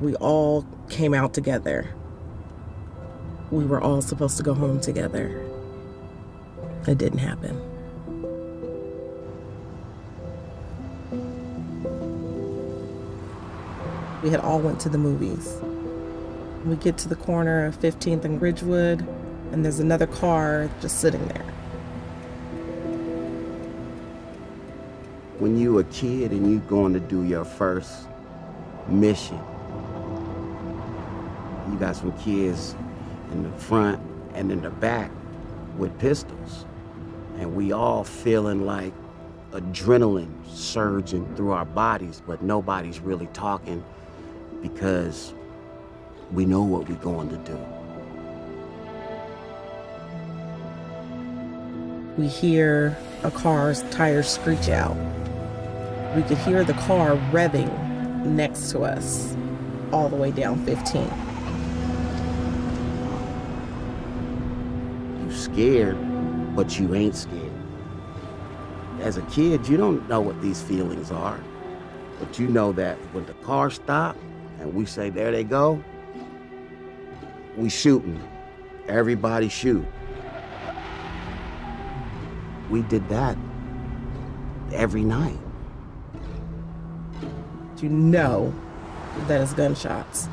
We all came out together. We were all supposed to go home together. It didn't happen. We had all went to the movies. We get to the corner of 15th and Ridgewood, and there's another car just sitting there. When you a kid and you going to do your first mission, you got some kids in the front and in the back with pistols, and we all feeling like adrenaline surging through our bodies, but nobody's really talking because we know what we're going to do. We hear a car's tires screech out. We could hear the car revving next to us all the way down 15. You scared, but you ain't scared. As a kid, you don't know what these feelings are, but you know that when the car stops and we say, there they go, we shooting. Everybody shoot. We did that every night. You know that it's gunshots.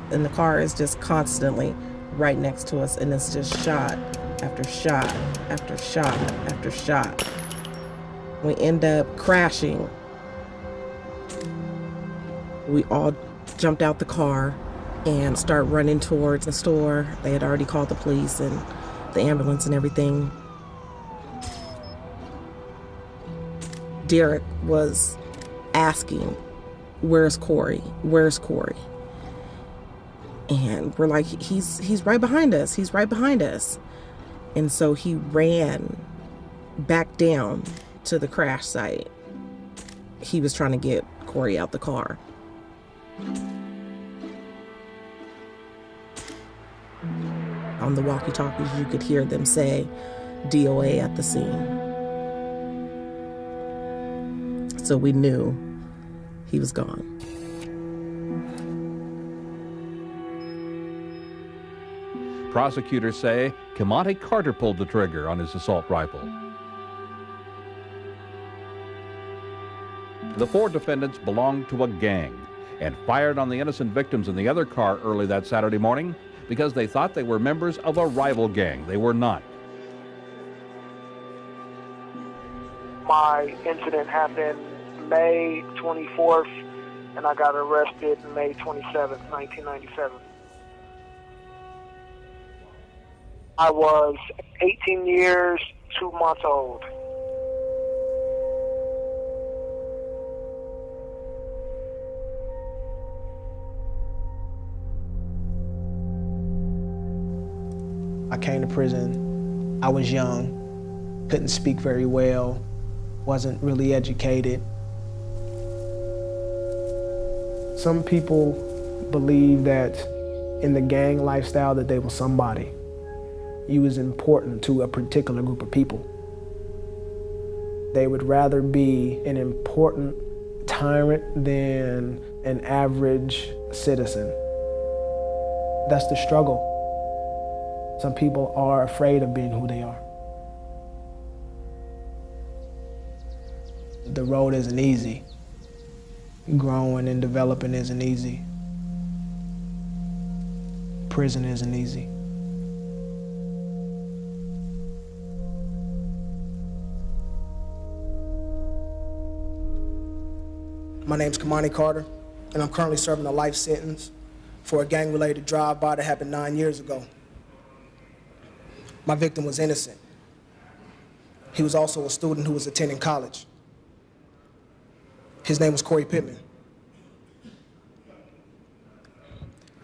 And the car is just constantly right next to us, and it's just shot after shot after shot after shot. We end up crashing. We all jumped out the car and start running towards the store. They had already called the police and the ambulance and everything. Derek was asking, where's Corey? Where's Corey? And we're like, he's right behind us. He's right behind us. And so he ran back down to the crash site. He was trying to get Corey out the car. On the walkie-talkies, you could hear them say DOA at the scene. So we knew he was gone. Prosecutors say Kimani Carter pulled the trigger on his assault rifle. The four defendants belonged to a gang and fired on the innocent victims in the other car early that Saturday morning because they thought they were members of a rival gang. They were not. My incident happened May 24th, and I got arrested May 27th, 1997. I was 18 years, 2 months old. I came to prison. I was young, couldn't speak very well, wasn't really educated. Some people believe that in the gang lifestyle that they were somebody. You was important to a particular group of people. They would rather be an important tyrant than an average citizen. That's the struggle. Some people are afraid of being who they are. The road isn't easy. Growing and developing isn't easy. Prison isn't easy. My name's Kimani Carter, and I'm currently serving a life sentence for a gang-related drive-by that happened 9 years ago. My victim was innocent. He was also a student who was attending college. His name was Corey Pittman.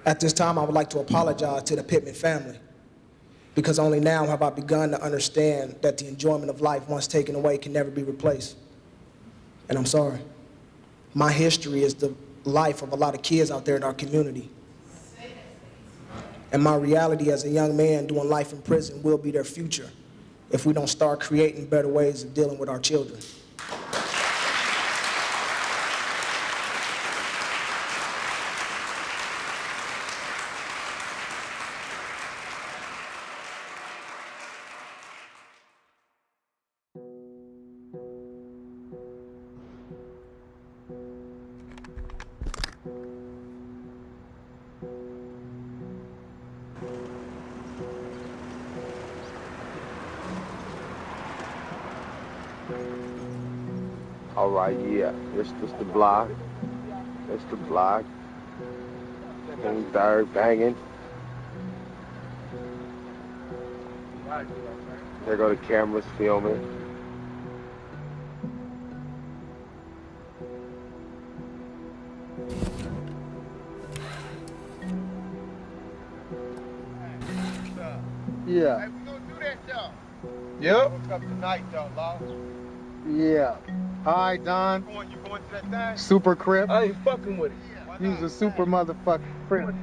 At this time, I would like to apologize to the Pittman family, because only now have I begun to understand that the enjoyment of life once taken away can never be replaced. And I'm sorry. My history is the life of a lot of kids out there in our community. And my reality as a young man doing life in prison will be their future if we don't start creating better ways of dealing with our children. All right, yeah. This the block. This the block. 23rd, banging. There go the cameras filming. Yeah. Hey, we gonna do that though. Yep. What's up tonight though, Law? Yeah. All right, Don. You going to that thing? Super Crip. I ain't fucking with it. Use a super motherfucking Crip.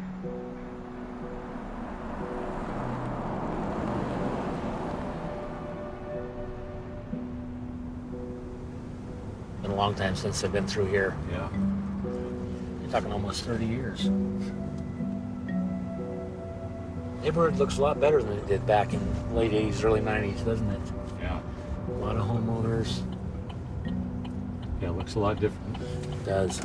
Been a long time since I've been through here. Yeah. You're talking almost 30 years. Neighborhood looks a lot better than it did back in the late 80s, early 90s, doesn't it? Yeah. A lot of homeowners. Yeah, it looks a lot different. It does.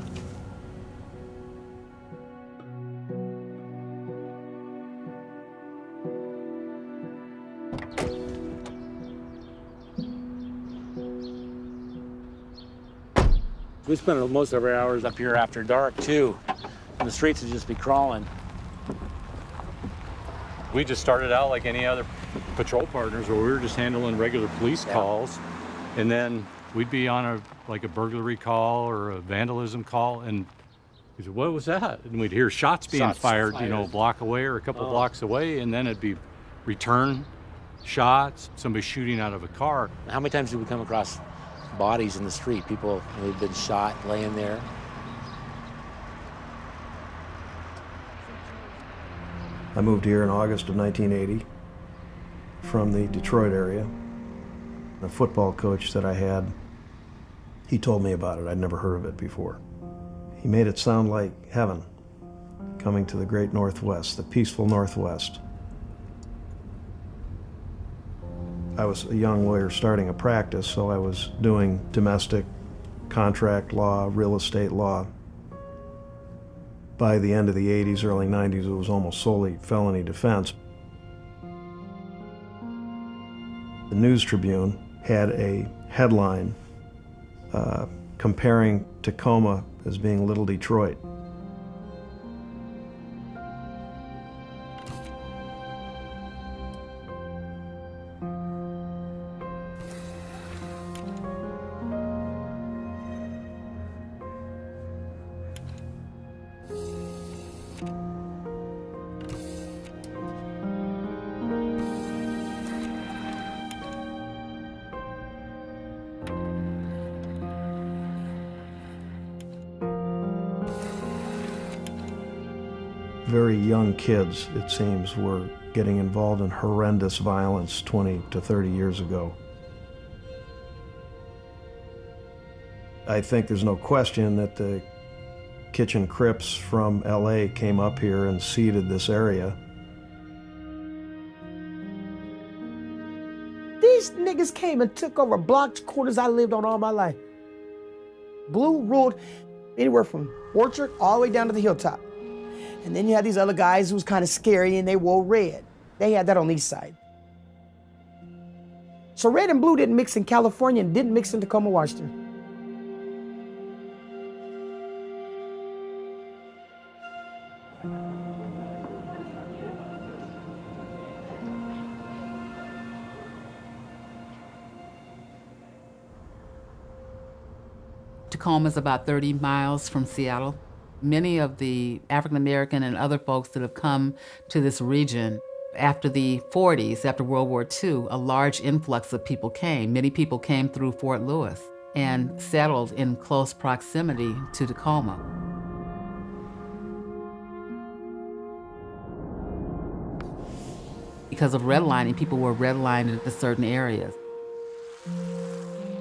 We spend most of our hours up here after dark, too. And the streets would just be crawling. We just started out like any other patrol partners where we were just handling regular police calls. And then we'd be on a burglary call or a vandalism call, and we said, what was that? And we'd hear shots being fired, you know, a block away or a couple blocks away, and then it'd be return shots, somebody shooting out of a car. How many times did we come across bodies in the street? People who've been shot laying there. I moved here in August of 1980 from the Detroit area. The football coach that I had, he told me about it. I'd never heard of it before. He made it sound like heaven, coming to the great Northwest, the peaceful Northwest. I was a young lawyer starting a practice, so I was doing domestic, contract law, real estate law. By the end of the 80s, early 90s, it was almost solely felony defense. The News Tribune had a headline comparing Tacoma as being Little Detroit. Very young kids, it seems, were getting involved in horrendous violence 20 to 30 years ago. I think there's no question that the Kitchen Crips from LA came up here and seeded this area. These niggas came and took over blocks, quarters I lived on all my life. Blue ruled anywhere from Orchard all the way down to the hilltop. And then you had these other guys who was kind of scary and they wore red. They had that on the east side. So red and blue didn't mix in California and didn't mix in Tacoma, Washington. Tacoma is about 30 miles from Seattle. Many of the African American and other folks that have come to this region after the 40s, after World War II, a large influx of people came. Many people came through Fort Lewis and settled in close proximity to Tacoma. Because of redlining, people were redlined into certain areas.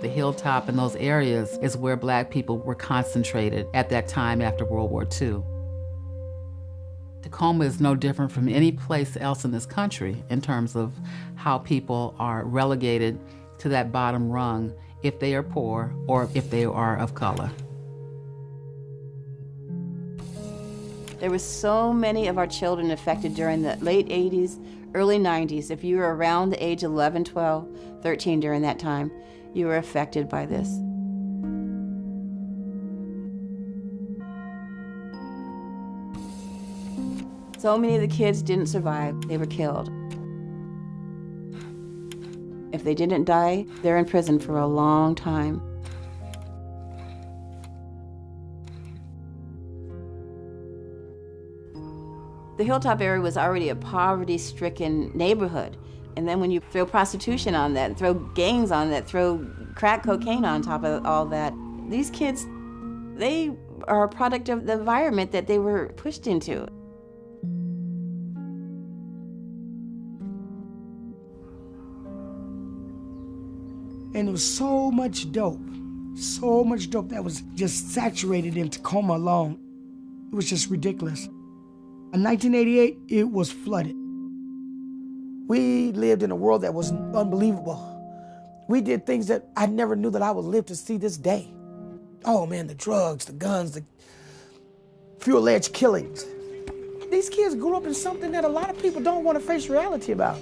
The hilltop in those areas is where black people were concentrated at that time after World War II. Tacoma is no different from any place else in this country in terms of how people are relegated to that bottom rung if they are poor or if they are of color. There were so many of our children affected during the late 80s, early 90s. If you were around the age of 11, 12, 13 during that time, you were affected by this. So many of the kids didn't survive. They were killed. If they didn't die, they're in prison for a long time. The Hilltop area was already a poverty-stricken neighborhood. And then when you throw prostitution on that, throw gangs on that, throw crack cocaine on top of all that, these kids, they are a product of the environment that they were pushed into. And there was so much dope that was just saturated in Tacoma alone. It was just ridiculous. In 1988, it was flooded. We lived in a world that was unbelievable. We did things that I never knew that I would live to see this day. Oh man, the drugs, the guns, the few alleged killings. These kids grew up in something that a lot of people don't want to face reality about.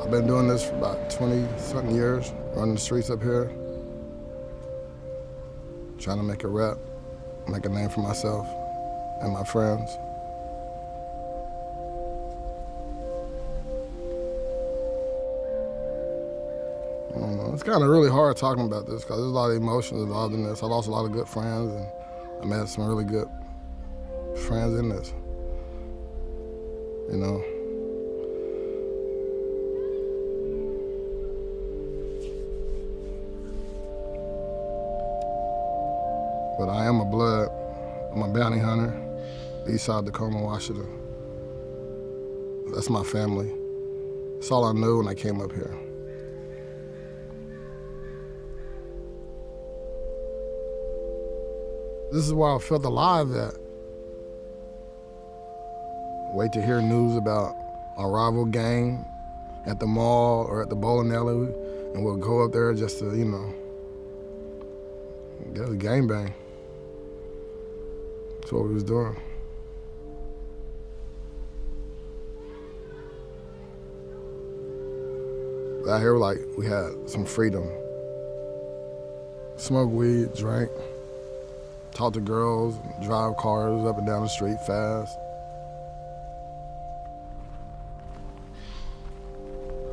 I've been doing this for about 20-something years, running the streets up here, trying to make a rep, make a name for myself and my friends. I don't know, it's kind of really hard talking about this because there's a lot of emotions involved in this. I lost a lot of good friends and I met some really good friends in this, you know. But I am a blood. I'm a bounty hunter, east side Tacoma, Washington. That's my family. That's all I knew when I came up here. This is where I felt alive at. Wait to hear news about a rival gang at the mall or at the bowling alley, and we'll go up there just to, you know, get a gangbang. That's what we was doing. But out here, like, we had some freedom. Smoke weed, drink, talk to girls, drive cars up and down the street fast.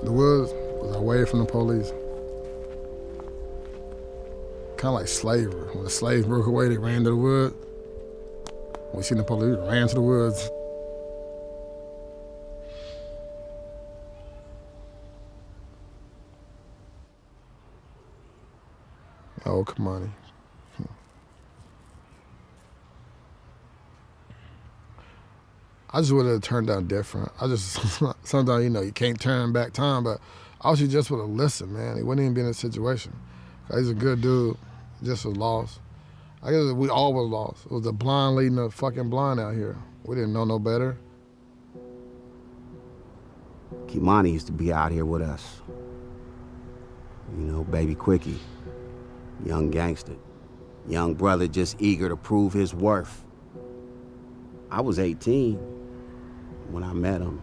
The woods was away from the police. Kind of like slavery. When the slaves broke away, they ran to the woods. We seen the police, ran to the woods. Oh, come on. I just would have turned out different. Sometimes, you know, you can't turn back time, but I wish he just would have listened, man. He wouldn't even be in this situation. He's a good dude, just was lost. I guess we all was lost. It was the blind leading the fucking blind out here. We didn't know no better. Kimani used to be out here with us. You know, baby Quickie, young gangster, young brother just eager to prove his worth. I was 18 when I met him,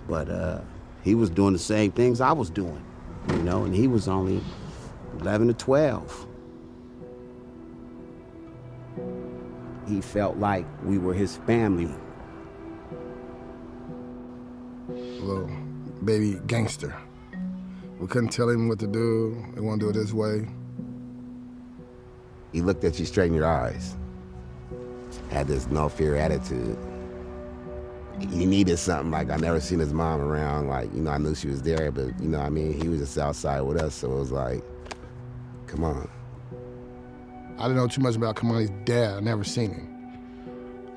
but he was doing the same things I was doing, you know, and he was only 11 to 12. He felt like we were his family. Little baby gangster. We couldn't tell him what to do. We want to do it this way. He looked at you straight in your eyes. Had this no fear attitude. He needed something, like I never seen his mom around, like, you know, I knew she was there, but you know what I mean, he was just outside with us, so it was like, come on. I didn't know too much about Kimani's dad. I never seen him.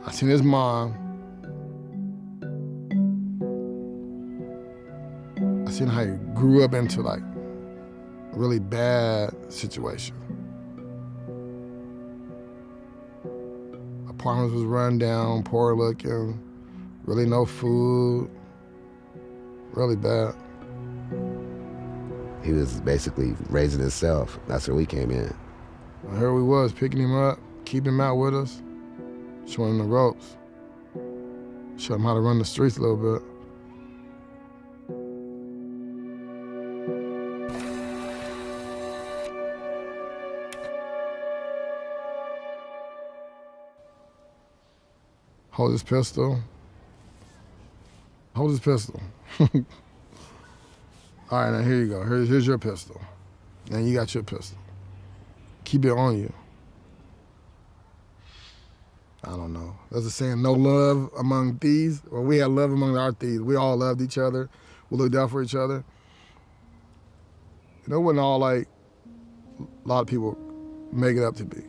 I seen his mom. I seen how he grew up into like a really bad situation. Apartments was run down, poor looking, really no food, really bad. He was basically raising himself. That's where we came in. And here we was, picking him up, keeping him out with us, showing him the ropes, showing him how to run the streets a little bit. Hold his pistol. Hold his pistol. All right, now here you go. Here's your pistol. Now you got your pistol. Keep it on you. I don't know. There's a saying, no love among thieves. Well, we had love among our thieves. We all loved each other. We looked out for each other. You know, it wasn't all like a lot of people make it up to be.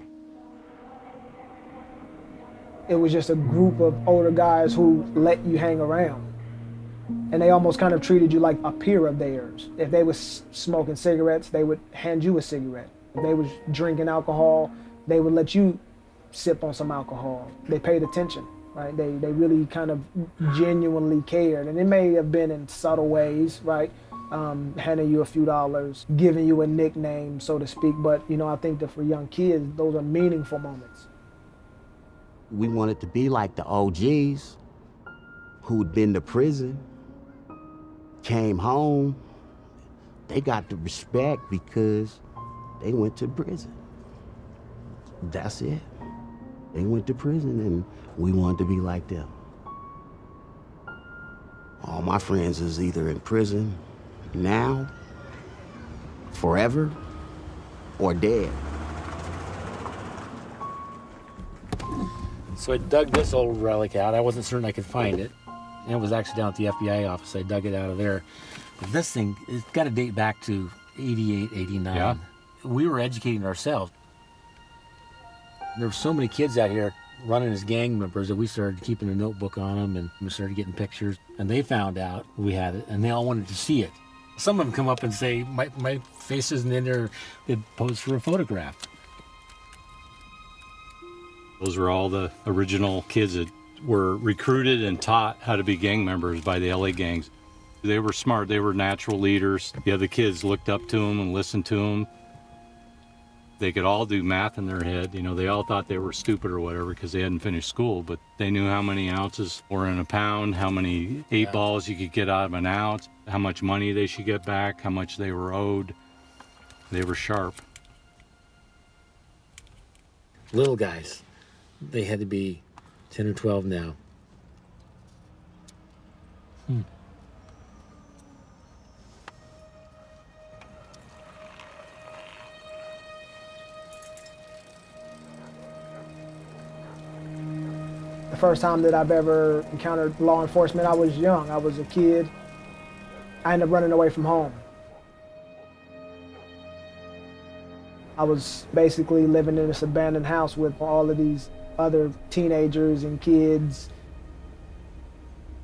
It was just a group of older guys who let you hang around. And they almost kind of treated you like a peer of theirs. If they was smoking cigarettes, they would hand you a cigarette. If they was drinking alcohol, they would let you sip on some alcohol. They paid attention, right? They really kind of genuinely cared. And it may have been in subtle ways, right? Handing you a few dollars, giving you a nickname, so to speak. But, you know, I think that for young kids, those are meaningful moments. We wanted to be like the OGs who'd been to prison, came home. They got the respect because they went to prison. That's it. They went to prison and we wanted to be like them. All my friends is either in prison now, forever, or dead. So I dug this old relic out. I wasn't certain I could find it. And it was actually down at the FBI office. I dug it out of there. But this thing, it's got to date back to 88, 89. Yeah. We were educating ourselves. There were so many kids out here running as gang members that we started keeping a notebook on them, and we started getting pictures. And they found out we had it, and they all wanted to see it. Some of them come up and say, my face isn't in there. They'd pose for a photograph. Those were all the original kids that were recruited and taught how to be gang members by the LA gangs. They were smart, they were natural leaders. The other kids looked up to them and listened to them. They could all do math in their head. You know, they all thought they were stupid or whatever because they hadn't finished school, but they knew how many ounces were in a pound, how many 8 balls you could get out of an ounce, how much money they should get back, how much they were owed. They were sharp. Little guys, they had to be 10 or 12 now. The first time that I've ever encountered law enforcement, I was young. I was a kid. I ended up running away from home. I was basically living in this abandoned house with all of these other teenagers and kids.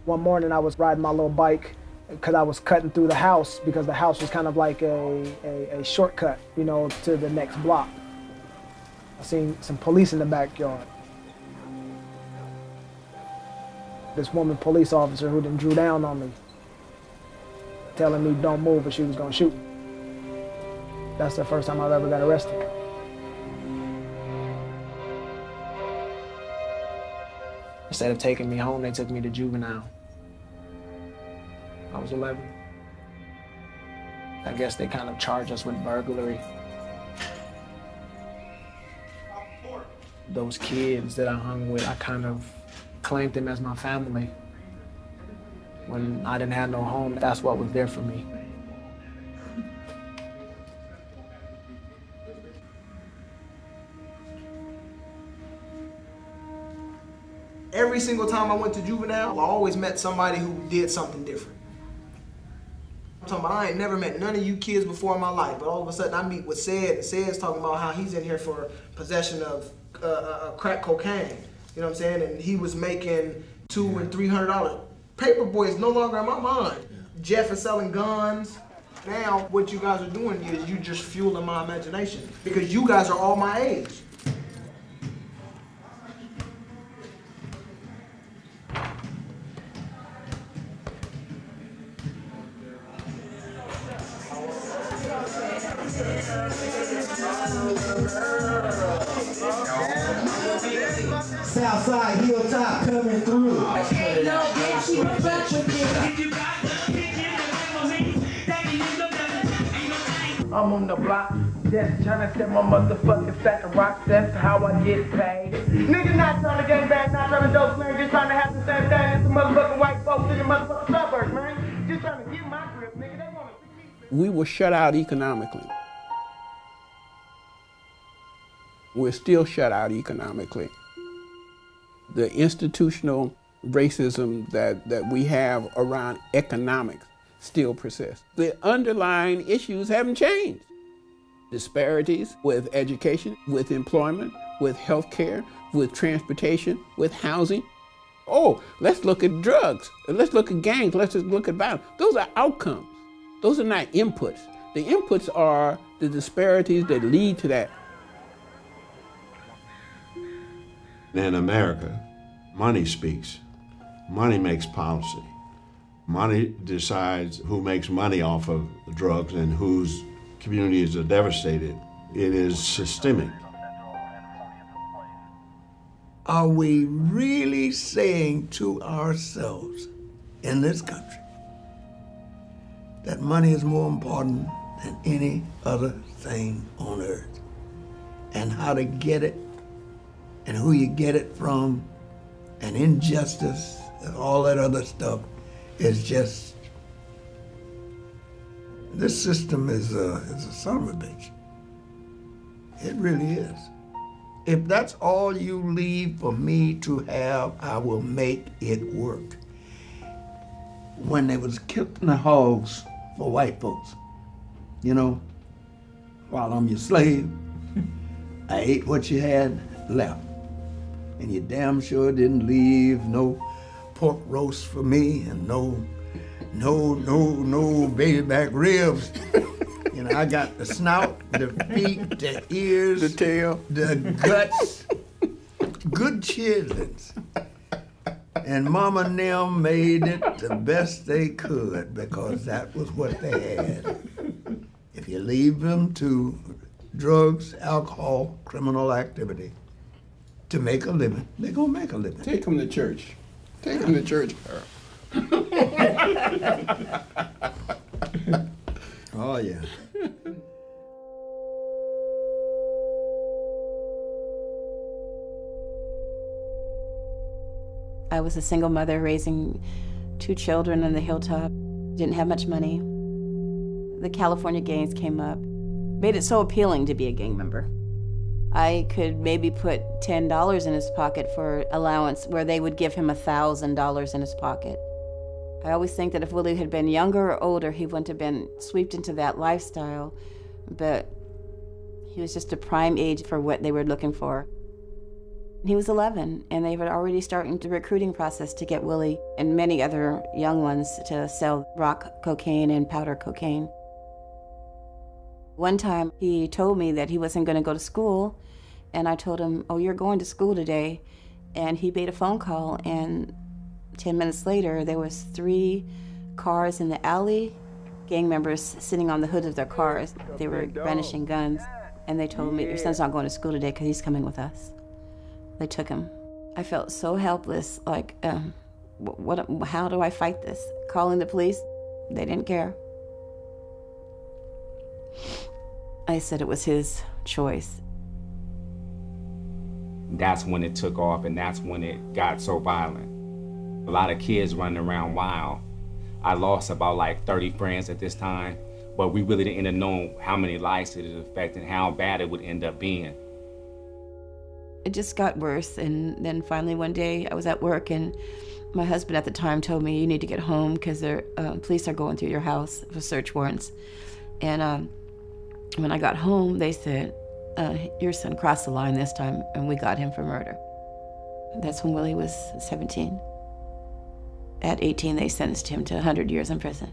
One morning I was riding my little bike because I was cutting through the house because the house was kind of like a shortcut, you know, to the next block. I seen some police in the backyard. This woman police officer who then drew down on me, telling me don't move or she was gonna shoot. That's the first time I've ever got arrested. Instead of taking me home, they took me to juvenile. I was 11. I guess they kind of charged us with burglary. Those kids that I hung with, I kind of claimed them as my family. When I didn't have no home, that's what was there for me. Every single time I went to juvenile, I always met somebody who did something different. I'm talking about I ain't never met none of you kids before in my life, but all of a sudden I meet with Said, and Said's talking about how he's in here for possession of crack cocaine. You know what I'm saying? And he was making $200 and $300. Paperboy is no longer in my mind. Jeff is selling guns. Now what you guys are doing is you just fueling my imagination because you guys are all my age. Southside Hilltop coming through. I'm on the block, just trying to set my motherfucking stack of rocks. That's how I get paid. Niggas not trying to gang bang, not trying to dope slang, just trying to have the same thing as the motherfucking white folks in the motherfucking suburbs, man. Just trying to get my grip, nigga. They want to. We were shut out economically. We're still shut out economically. The institutional racism that we have around economics still persists. The underlying issues haven't changed. Disparities with education, with employment, with healthcare, with transportation, with housing. Oh, let's look at drugs. Let's look at gangs. Let's just look at violence. Those are outcomes. Those are not inputs. The inputs are the disparities that lead to that. In America, money speaks. Money makes policy. Money decides who makes money off of drugs and whose communities are devastated. It is systemic. Are we really saying to ourselves in this country that money is more important than any other thing on earth? And how to get it, and who you get it from, and injustice, and all that other stuff is just, this system is a son of a bitch. It really is. If that's all you leave for me to have, I will make it work. When they was killing the hogs for white folks, you know, while I'm your slave, I ate what you had left. And you damn sure didn't leave no pork roast for me and no baby back ribs. You know, I got the snout, the feet, the ears, the tail, the guts, good chitlins. And Mama and them made it the best they could because that was what they had. If you leave them to drugs, alcohol, criminal activity to make a living, they're gonna make a living. Take them to church. Take them to church, Carl. Oh, yeah. I was a single mother raising 2 children on the hilltop. Didn't have much money. The California gangs came up. Made it so appealing to be a gang member. I could maybe put $10 in his pocket for allowance where they would give him $1,000 in his pocket. I always think that if Willie had been younger or older, he wouldn't have been swept into that lifestyle, but he was just a prime age for what they were looking for. He was 11, and they were already starting the recruiting process to get Willie and many other young ones to sell rock cocaine and powder cocaine. One time, he told me that he wasn't going to go to school, and I told him, oh, you're going to school today. And he made a phone call, and 10 minutes later, there was 3 cars in the alley, gang members sitting on the hood of their cars. They were brandishing guns, and they told me, your son's not going to school today because he's coming with us. They took him. I felt so helpless, like, how do I fight this? Calling the police, they didn't care. I said it was his choice. That's when it took off, and that's when it got so violent. A lot of kids running around wild. I lost about like 30 friends at this time, but we really didn't end up knowing how many lives it affected and how bad it would end up being. It just got worse, and then finally one day I was at work, and my husband at the time told me, you need to get home because the police are going through your house for search warrants. And when I got home, they said, your son crossed the line this time, and we got him for murder. That's when Willie was 17. At 18, they sentenced him to 100 years in prison.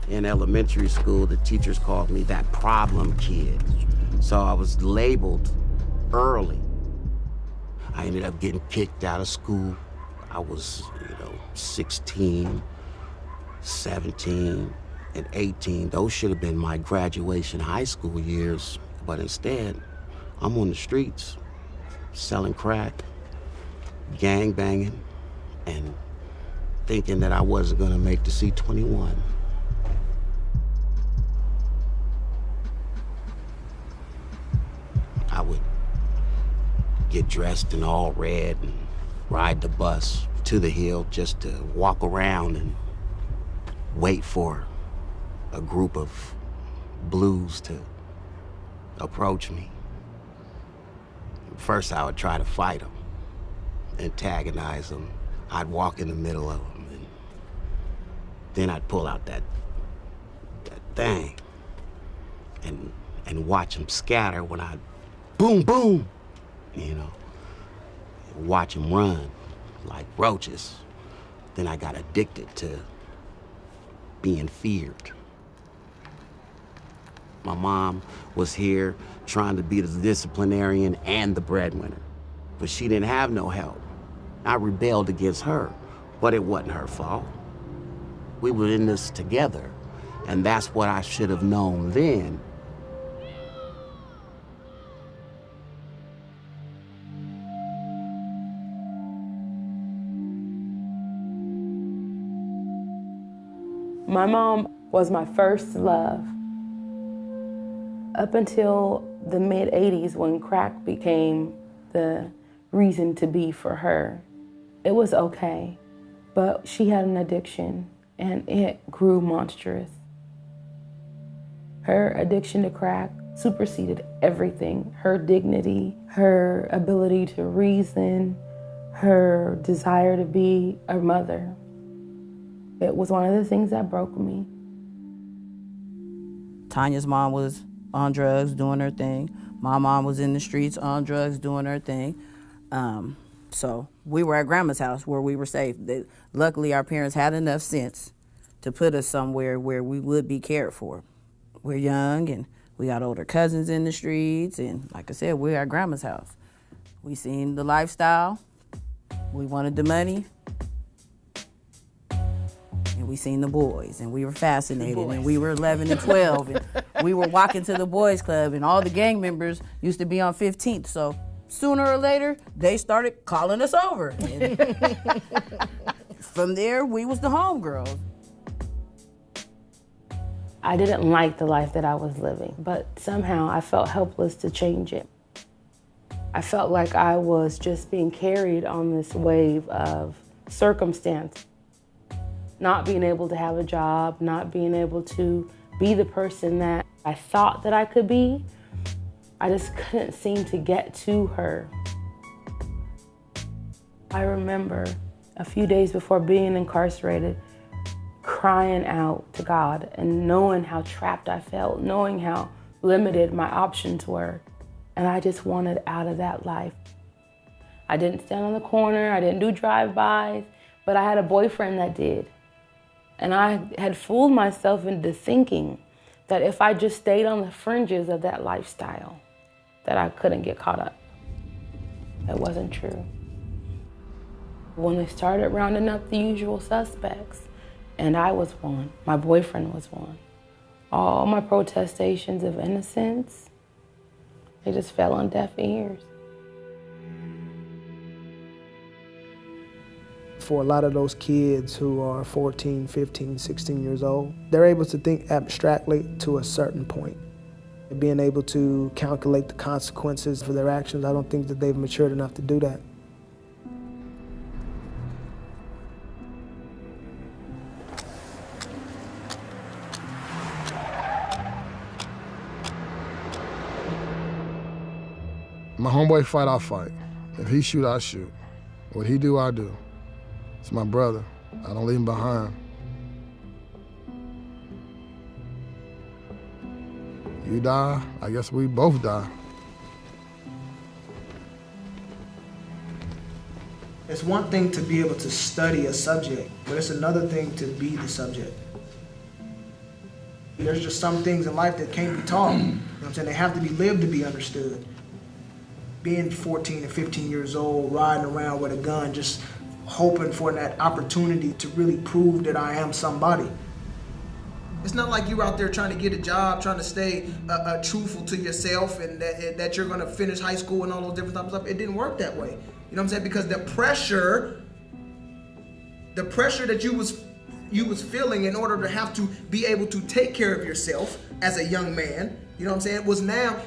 In elementary school, the teachers called me that problem kid. So I was labeled early. I ended up getting kicked out of school. I was, 16, 17, and 18. Those should have been my graduation high school years, but instead, I'm on the streets, selling crack, gang banging, and thinking that I wasn't gonna make the C-21. I would get dressed in all red and ride the bus to the hill just to walk around and wait for a group of blues to approach me. First, I would try to fight them, antagonize them. I'd walk in the middle of them, and then I'd pull out that thing and watch them scatter when I'd boom, boom, watch them run like roaches. Then I got addicted to being feared. My mom was here trying to be the disciplinarian and the breadwinner, but she didn't have no help. I rebelled against her, but it wasn't her fault. We were in this together, and that's what I should have known then. My mom was my first love. Up until the mid-'80s, when crack became the reason to be for her, it was okay. But she had an addiction, and it grew monstrous. Her addiction to crack superseded everything. Her dignity, her ability to reason, her desire to be a mother. It was one of the things that broke me. Tanya's mom was on drugs, doing her thing. My mom was in the streets on drugs, doing her thing. So we were at grandma's house where we were safe. Luckily, our parents had enough sense to put us somewhere where we would be cared for. We're young, and we got older cousins in the streets, and like I said, we're at grandma's house. We seen the lifestyle. We wanted the money. And we seen the boys, and we were fascinated, and we were 11 and 12, and we were walking to the boys club, and all the gang members used to be on 15th, so sooner or later, they started calling us over. And from there, we was the homegirls. I didn't like the life that I was living, but somehow I felt helpless to change it. I felt like I was just being carried on this wave of circumstance. Not being able to have a job, not being able to be the person that I thought that I could be. I just couldn't seem to get to her. I remember a few days before being incarcerated, crying out to God and knowing how trapped I felt, knowing how limited my options were. And I just wanted out of that life. I didn't stand on the corner, I didn't do drive-bys, but I had a boyfriend that did. And I had fooled myself into thinking that if I just stayed on the fringes of that lifestyle, that I couldn't get caught up. It wasn't true. When they started rounding up the usual suspects, and I was one, my boyfriend was one, all my protestations of innocence, they just fell on deaf ears. For a lot of those kids who are 14, 15, 16 years old, they're able to think abstractly to a certain point. Being able to calculate the consequences for their actions, I don't think that they've matured enough to do that. My homeboy fight, I fight. If he shoot, I shoot. What he do, I do. It's my brother. I don't leave him behind. You die, I guess we both die. It's one thing to be able to study a subject, but it's another thing to be the subject. There's just some things in life that can't be taught. You know what I'm saying? They have to be lived to be understood. Being 14 and 15 years old, riding around with a gun, just hoping for that opportunity to really prove that I am somebody. It's not like you're out there trying to get a job, trying to stay truthful to yourself and that you're gonna finish high school and all those different types of stuff. It didn't work that way. You know what I'm saying? Because the pressure that you was feeling in order to have to be able to take care of yourself as a young man, you know what I'm saying, was now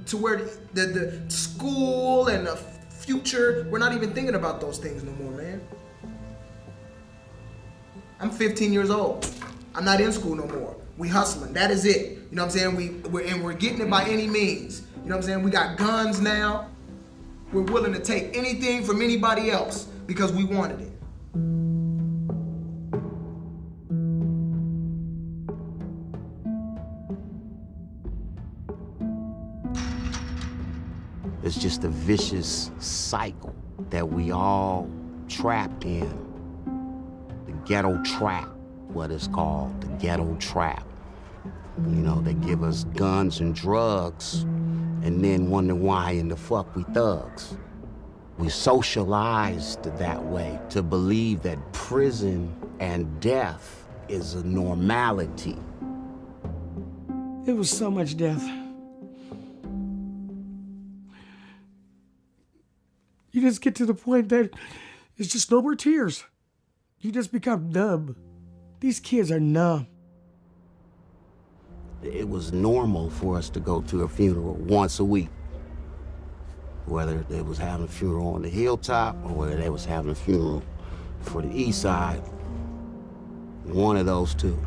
to where the school and the future, we're not even thinking about those things no more, man. I'm 15 years old. I'm not in school no more. We hustling, that is it. You know what I'm saying? We're getting it by any means. You know what I'm saying? We got guns now. We're willing to take anything from anybody else because we wanted it. It's just a vicious cycle that we all trapped in. The ghetto trap, what it's called, the ghetto trap. You know, they give us guns and drugs and then wonder why in the fuck we thugs. We socialized that way to believe that prison and death is a normality. It was so much death. You just get to the point that it's just no more tears. You just become numb. These kids are numb. It was normal for us to go to a funeral once a week. Whether they was having a funeral on the hilltop or whether they was having a funeral for the east side. One of those two.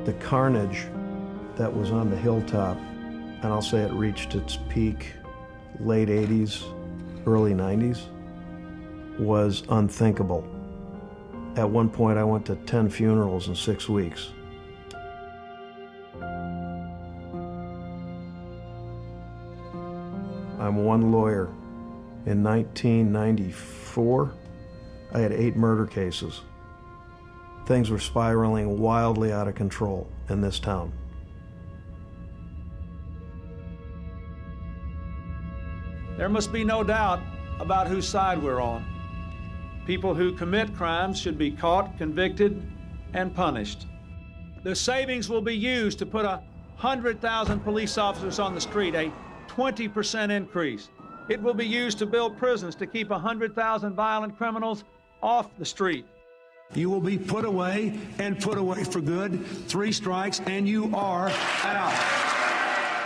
The carnage that was on the hilltop, and I'll say it reached its peak late 80s, early 90s, was unthinkable. At one point, I went to 10 funerals in 6 weeks. I'm one lawyer. In 1994, I had 8 murder cases. Things were spiraling wildly out of control in this town. There must be no doubt about whose side we're on. People who commit crimes should be caught, convicted, and punished. The savings will be used to put 100,000 police officers on the street, a 20% increase. It will be used to build prisons to keep 100,000 violent criminals off the street. You will be put away and put away for good. 3 strikes and you are out.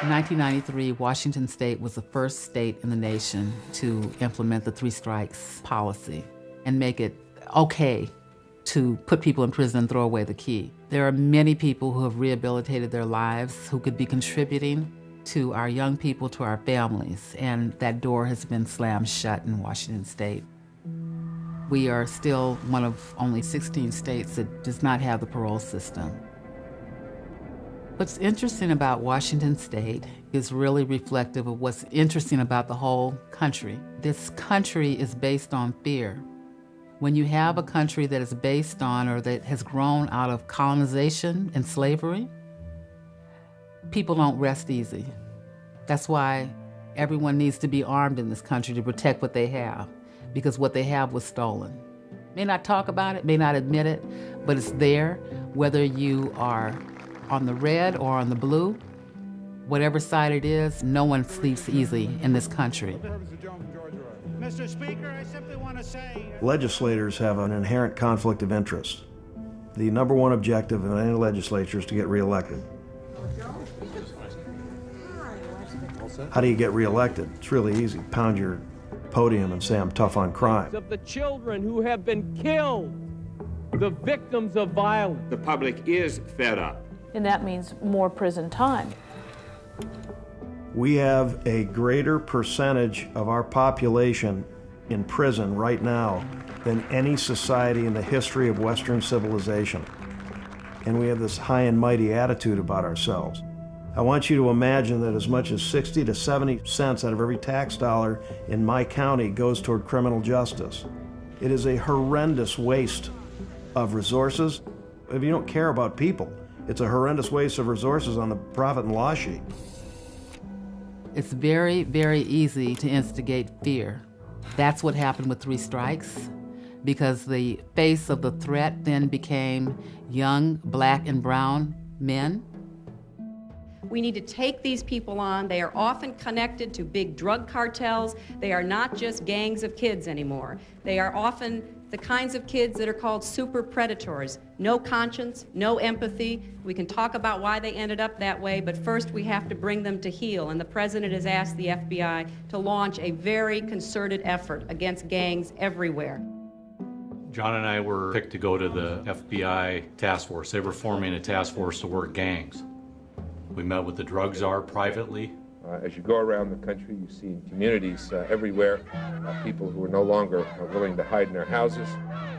In 1993, Washington State was the first state in the nation to implement the 3 strikes policy and make it okay to put people in prison and throw away the key. There are many people who have rehabilitated their lives who could be contributing to our young people, to our families, and that door has been slammed shut in Washington State. We are still one of only 16 states that does not have the parole system. What's interesting about Washington State is really reflective of what's interesting about the whole country. This country is based on fear. When you have a country that is based on or that has grown out of colonization and slavery, people don't rest easy. That's why everyone needs to be armed in this country to protect what they have, because what they have was stolen. May not talk about it, may not admit it, but it's there, whether you are on the red or on the blue, whatever side it is, no one sleeps easy in this country. Mr. Speaker, I simply want to say... Legislators have an inherent conflict of interest. The number one objective of any legislature is to get reelected. How do you get reelected? It's really easy. Pound your podium and say I'm tough on crime. Of the children who have been killed, the victims of violence. The public is fed up. And that means more prison time. We have a greater percentage of our population in prison right now than any society in the history of Western civilization. And we have this high and mighty attitude about ourselves. I want you to imagine that as much as 60 to 70 cents out of every tax dollar in my county goes toward criminal justice. It is a horrendous waste of resources. If you don't care about people, it's a horrendous waste of resources on the profit and loss sheet. It's very, very easy to instigate fear. That's what happened with 3 strikes, because the face of the threat then became young black and brown men. We need to take these people on. They are often connected to big drug cartels. They are not just gangs of kids anymore. They are often the kinds of kids that are called super predators. No conscience, no empathy. We can talk about why they ended up that way, but first we have to bring them to heel. And the president has asked the FBI to launch a very concerted effort against gangs everywhere. John and I were picked to go to the FBI task force. They were forming a task force to work gangs. We met with the drug czar privately. As you go around the country, you see in communities everywhere people who are no longer willing to hide in their houses.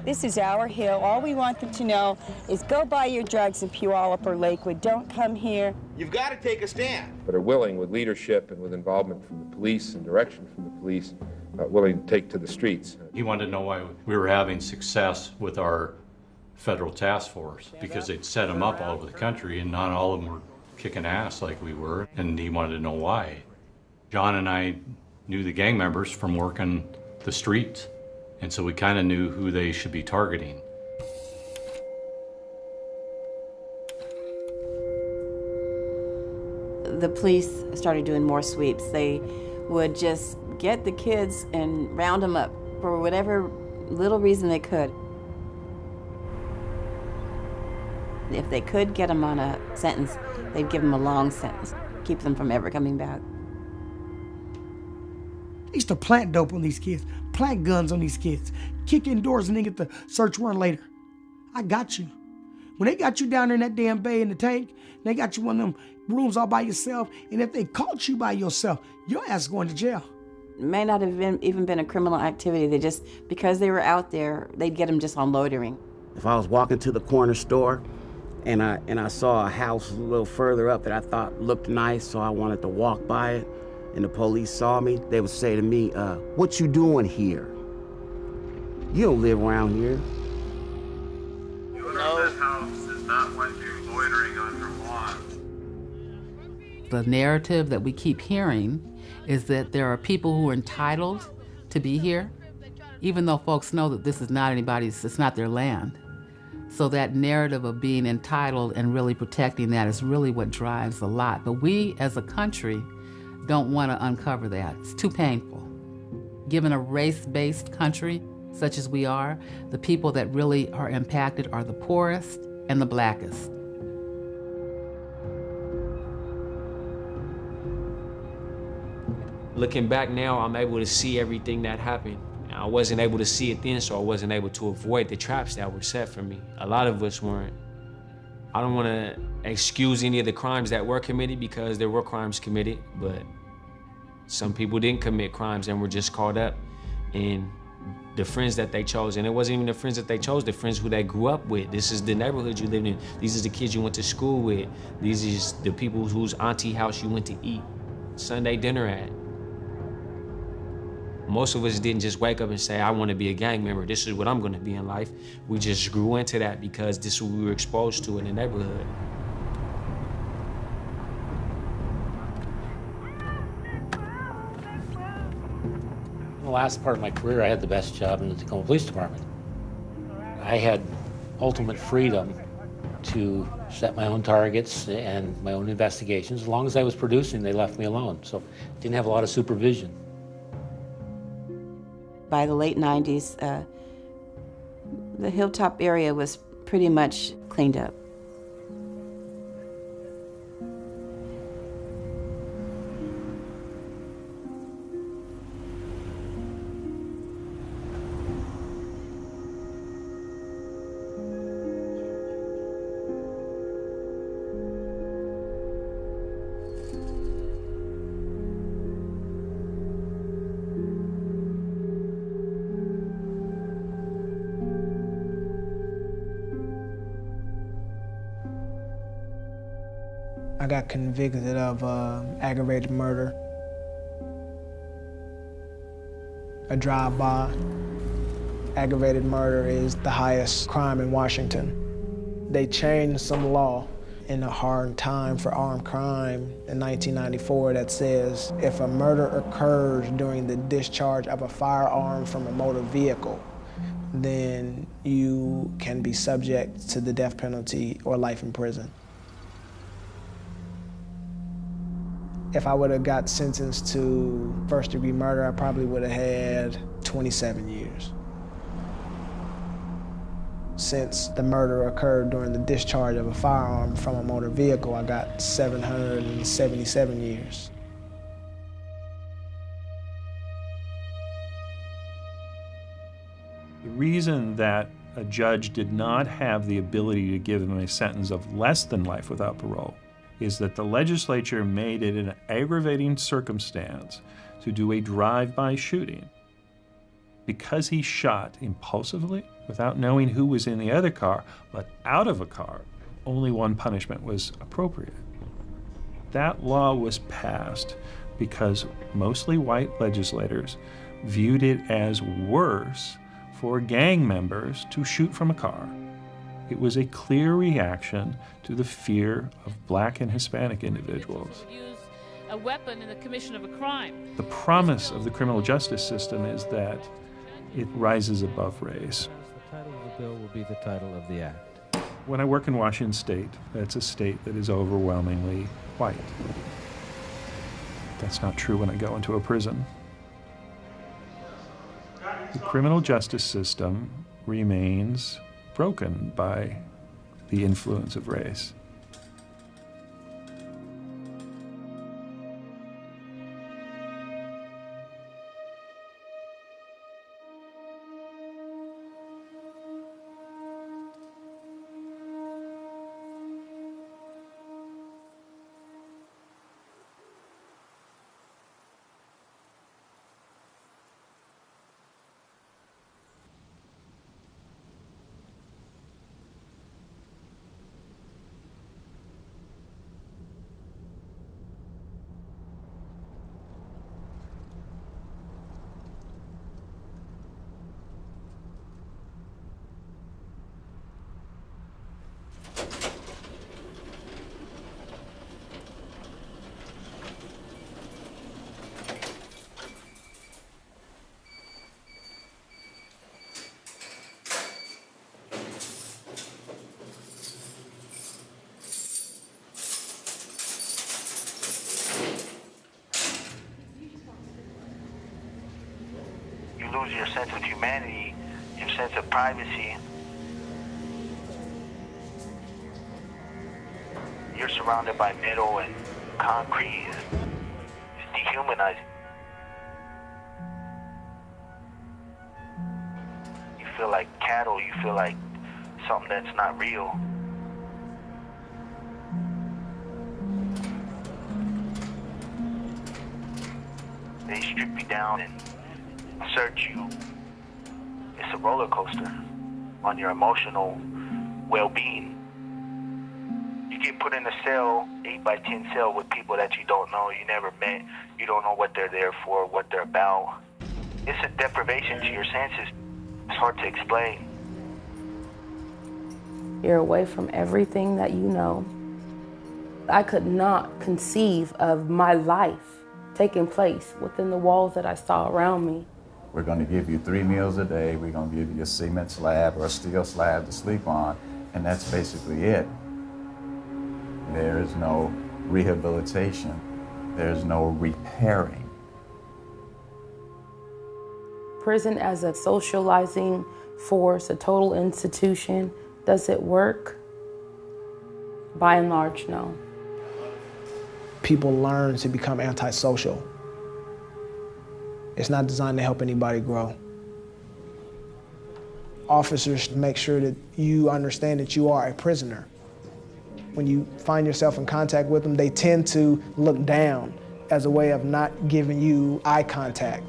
This is our hill. All we want them to know is go buy your drugs in Puyallup or Lakewood. Don't come here. You've got to take a stand. But are willing, with leadership and with involvement from the police and direction from the police, willing to take to the streets. He wanted to know why we were having success with our federal task force, because they'd set them up all over the country and not all of them were kicking ass like we were, and he wanted to know why. John and I knew the gang members from working the streets, and so we kind of knew who they should be targeting. The police started doing more sweeps. They would just get the kids and round them up for whatever little reason they could. If they could get them on a sentence, they'd give them a long sentence, keep them from ever coming back. They used to plant dope on these kids, plant guns on these kids, kick in doors and then get the search warrant later. I got you. When they got you down there in that damn bay in the tank, they got you one of them rooms all by yourself, and if they caught you by yourself, your ass is going to jail. It may not have even been a criminal activity. They just, because they were out there, they'd get them just on loitering. If I was walking to the corner store, and I saw a house a little further up that I thought looked nice, so I wanted to walk by it, and the police saw me, they would say to me, what you doing here? You don't live around here. This house is not what you're loitering on your lawn. The narrative that we keep hearing is that there are people who are entitled to be here, even though folks know that this is not anybody's, it's not their land. So that narrative of being entitled and really protecting that is really what drives a lot. But we as a country don't want to uncover that. It's too painful. Given a race-based country such as we are, the people that really are impacted are the poorest and the blackest. Looking back now, I'm able to see everything that happened. I wasn't able to see it then, so I wasn't able to avoid the traps that were set for me. A lot of us weren't. I don't want to excuse any of the crimes that were committed, because there were crimes committed, but some people didn't commit crimes and were just caught up in the friends that they chose. And it wasn't even the friends that they chose, the friends who they grew up with. This is the neighborhood you lived in. These are the kids you went to school with. These is the people whose auntie house you went to eat Sunday dinner at. Most of us didn't just wake up and say, I want to be a gang member. This is what I'm going to be in life. We just grew into that because this is what we were exposed to in the neighborhood. In the last part of my career, I had the best job in the Tacoma Police Department. I had ultimate freedom to set my own targets and my own investigations. As long as I was producing, they left me alone. So didn't have a lot of supervision. By the late 90s, the Hilltop area was pretty much cleaned up. I got convicted of aggravated murder, a drive-by. Aggravated murder is the highest crime in Washington. They changed some law in a hard time for armed crime in 1994 that says if a murder occurs during the discharge of a firearm from a motor vehicle, then you can be subject to the death penalty or life in prison. If I would have got sentenced to first-degree murder, I probably would have had 27 years. Since the murder occurred during the discharge of a firearm from a motor vehicle, I got 777 years. The reason that a judge did not have the ability to give him a sentence of less than life without parole is that the legislature made it an aggravating circumstance to do a drive-by shooting. Because he shot impulsively, without knowing who was in the other car, but out of a car, only one punishment was appropriate. That law was passed because mostly white legislators viewed it as worse for gang members to shoot from a car. It was a clear reaction to the fear of black and Hispanic individuals. Use a weapon in the commission of a crime. The promise of the criminal justice system is that it rises above race. The title of the bill will be the title of the act. When I work in Washington State, that's a state that is overwhelmingly white. That's not true when I go into a prison. The criminal justice system remains broken by the influence of race. Lose your sense of humanity, your sense of privacy. You're surrounded by metal and concrete. It's dehumanizing. You feel like cattle, you feel like something that's not real. They strip you down and search you. It's a roller coaster on your emotional well-being. You get put in a cell, 8x10 cell with people that you don't know, you never met, you don't know what they're there for, what they're about. It's a deprivation to your senses. It's hard to explain. You're away from everything that you know. I could not conceive of my life taking place within the walls that I saw around me. We're going to give you 3 meals a day. We're going to give you a cement slab or a steel slab to sleep on, and that's basically it. There is no rehabilitation. There's no repairing. prison as a socializing force, a total institution, does it work? By and large, no. People learn to become antisocial. It's not designed to help anybody grow. Officers make sure that you understand that you are a prisoner. When you find yourself in contact with them, they tend to look down as a way of not giving you eye contact.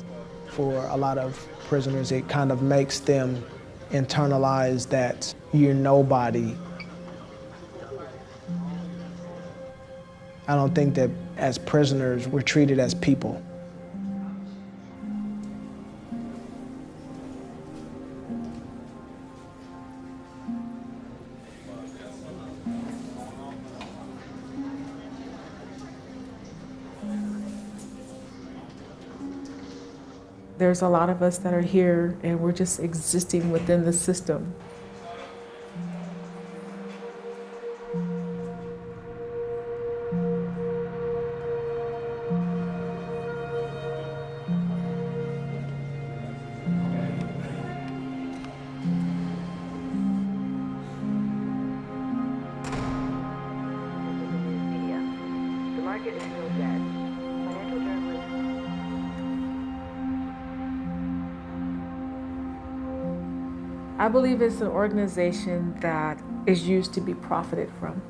For a lot of prisoners, it kind of makes them internalize that you're nobody. I don't think that as prisoners, we're treated as people. There's a lot of us that are here and we're just existing within the system. I believe it's an organization that is used to be profited from,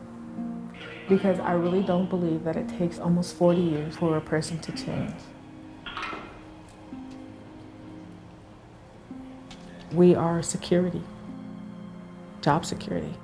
because I really don't believe that it takes almost 40 years for a person to change. We are security, job security.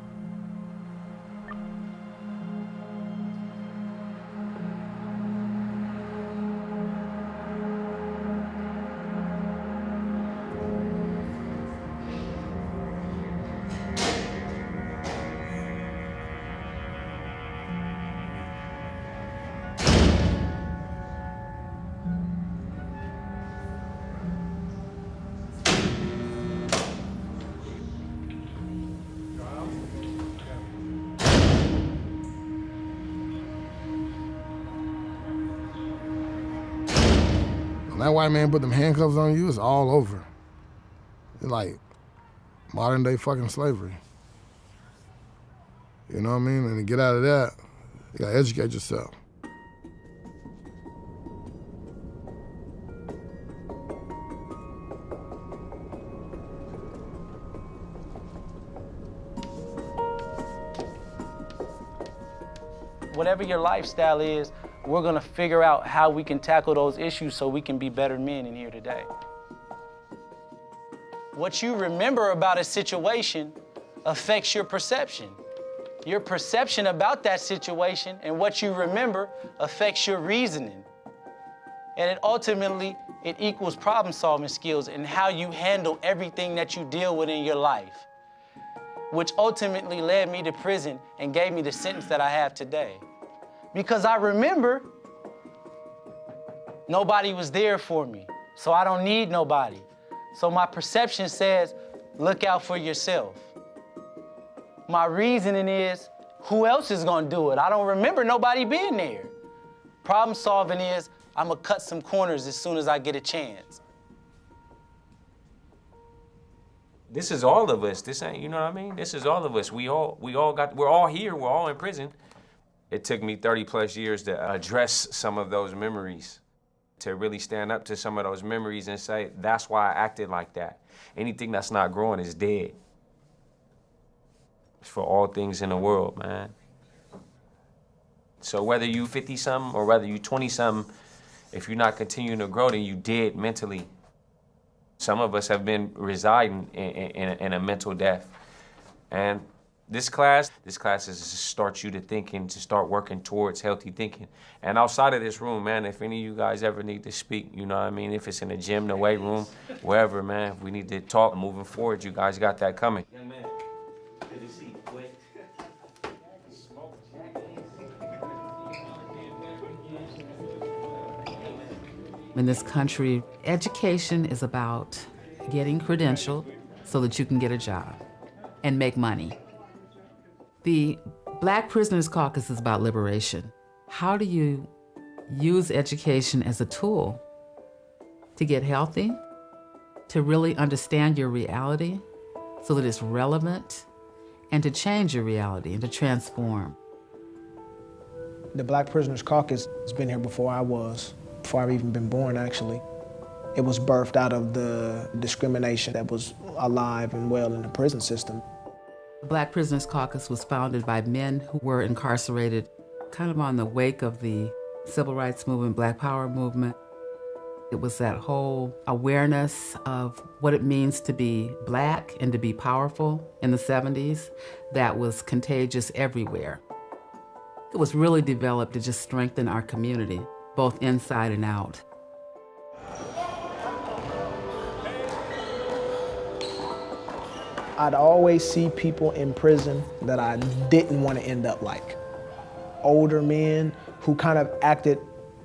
When that white man put them handcuffs on you, it's all over. It's like modern day fucking slavery. You know what I mean? And to get out of that, you gotta educate yourself. Whatever your lifestyle is, we're gonna figure out how we can tackle those issues so we can be better men in here today. What you remember about a situation affects your perception. Your perception about that situation and what you remember affects your reasoning. And it ultimately equals problem-solving skills and how you handle everything that you deal with in your life, which ultimately led me to prison and gave me the sentence that I have today. Because I remember nobody was there for me, so I don't need nobody. So my perception says, look out for yourself. My reasoning is, who else is gonna do it? I don't remember nobody being there. Problem solving is, I'm gonna cut some corners as soon as I get a chance. This is all of us. This ain't, you know what I mean? This is all of us. We're all here, we're all in prison. It took me 30 plus years to address some of those memories, to really stand up to some of those memories and say, that's why I acted like that. Anything that's not growing is dead. It's for all things in the world, man. So whether you 50-something or whether you 20-something, if you're not continuing to grow, then you dead mentally. Some of us have been residing in a mental death. And this class is to start you to thinking, to start working towards healthy thinking. And outside of this room, man, if any of you guys ever need to speak, you know what I mean? If it's in the gym, the weight room, wherever, man, if we need to talk moving forward, you guys got that coming. Young man, good to see you. Wait. In this country, education is about getting credentialed so that you can get a job and make money. The Black Prisoners Caucus is about liberation. How do you use education as a tool to get healthy, to really understand your reality so that it's relevant, and to change your reality and to transform. The Black Prisoners Caucus has been here before I've even been born, actually. It was birthed out of the discrimination that was alive and well in the prison system. The Black Prisoners Caucus was founded by men who were incarcerated kind of on the wake of the Civil Rights Movement, Black Power movement. It was that whole awareness of what it means to be Black and to be powerful in the 70s that was contagious everywhere. It was really developed to just strengthen our community, both inside and out. I'd always see people in prison that I didn't want to end up like. Older men who kind of acted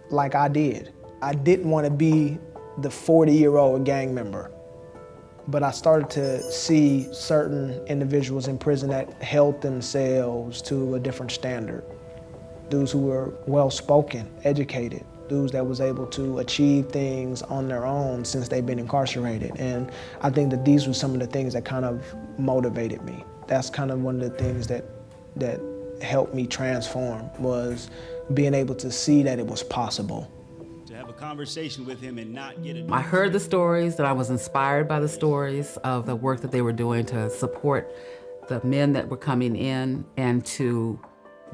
like I did. I didn't want to be the 40-year-old gang member. But I started to see certain individuals in prison that held themselves to a different standard. Dudes who were well-spoken, educated, dudes that was able to achieve things on their own since they've been incarcerated. And I think that these were some of the things that kind of motivated me. That's kind of one of the things that helped me transform, was being able to see that it was possible. To have a conversation with him and not get a... I heard the stories, and I was inspired by the stories of the work that they were doing to support the men that were coming in and to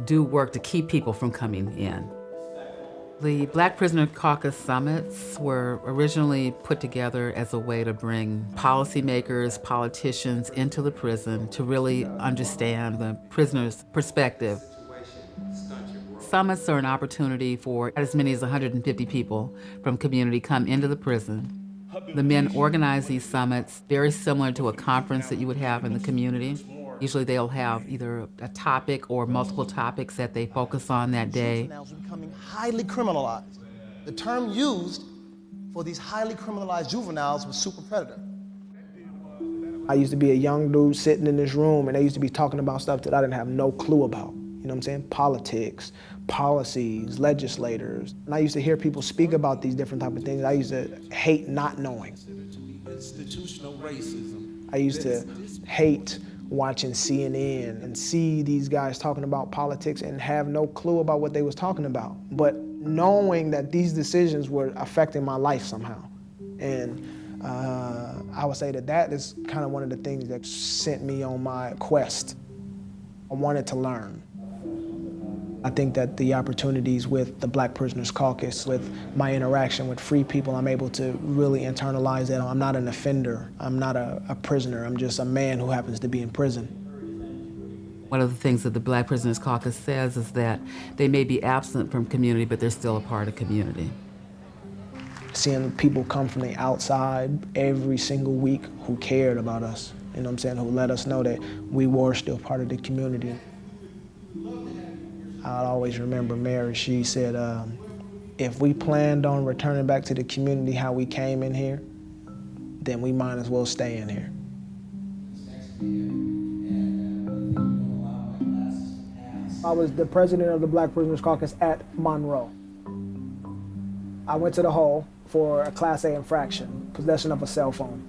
do work to keep people from coming in. The Black Prisoner Caucus Summits were originally put together as a way to bring policymakers, politicians into the prison to really understand the prisoner's perspective. Summits are an opportunity for as many as 150 people from community come into the prison. The men organize these summits, very similar to a conference that you would have in the community. Usually they'll have either a topic or multiple topics that they focus on that day. Juveniles are becoming highly criminalized. The term used for these highly criminalized juveniles was super predator. I used to be a young dude sitting in this room, and they used to be talking about stuff that I didn't have no clue about. You know what I'm saying? Politics, policies, legislators. And I used to hear people speak about these different type of things. I used to hate not knowing. Institutional racism. I used to hate watching CNN and see these guys talking about politics and have no clue about what they was talking about, but knowing that these decisions were affecting my life somehow. And I would say that is kind of one of the things that sent me on my quest. I wanted to learn. I think that the opportunities with the Black Prisoners Caucus, with my interaction with free people, I'm able to really internalize that I'm not an offender, I'm not a prisoner, I'm just a man who happens to be in prison. One of the things that the Black Prisoners Caucus says is that they may be absent from community, but they're still a part of community. Seeing people come from the outside every single week who cared about us, you know what I'm saying, who let us know that we were still part of the community. I'll always remember Mary, she said, if we planned on returning back to the community how we came in here, then we might as well stay in here. I was the president of the Black Prisoners Caucus at Monroe. I went to the hole for a Class A infraction, possession of a cell phone.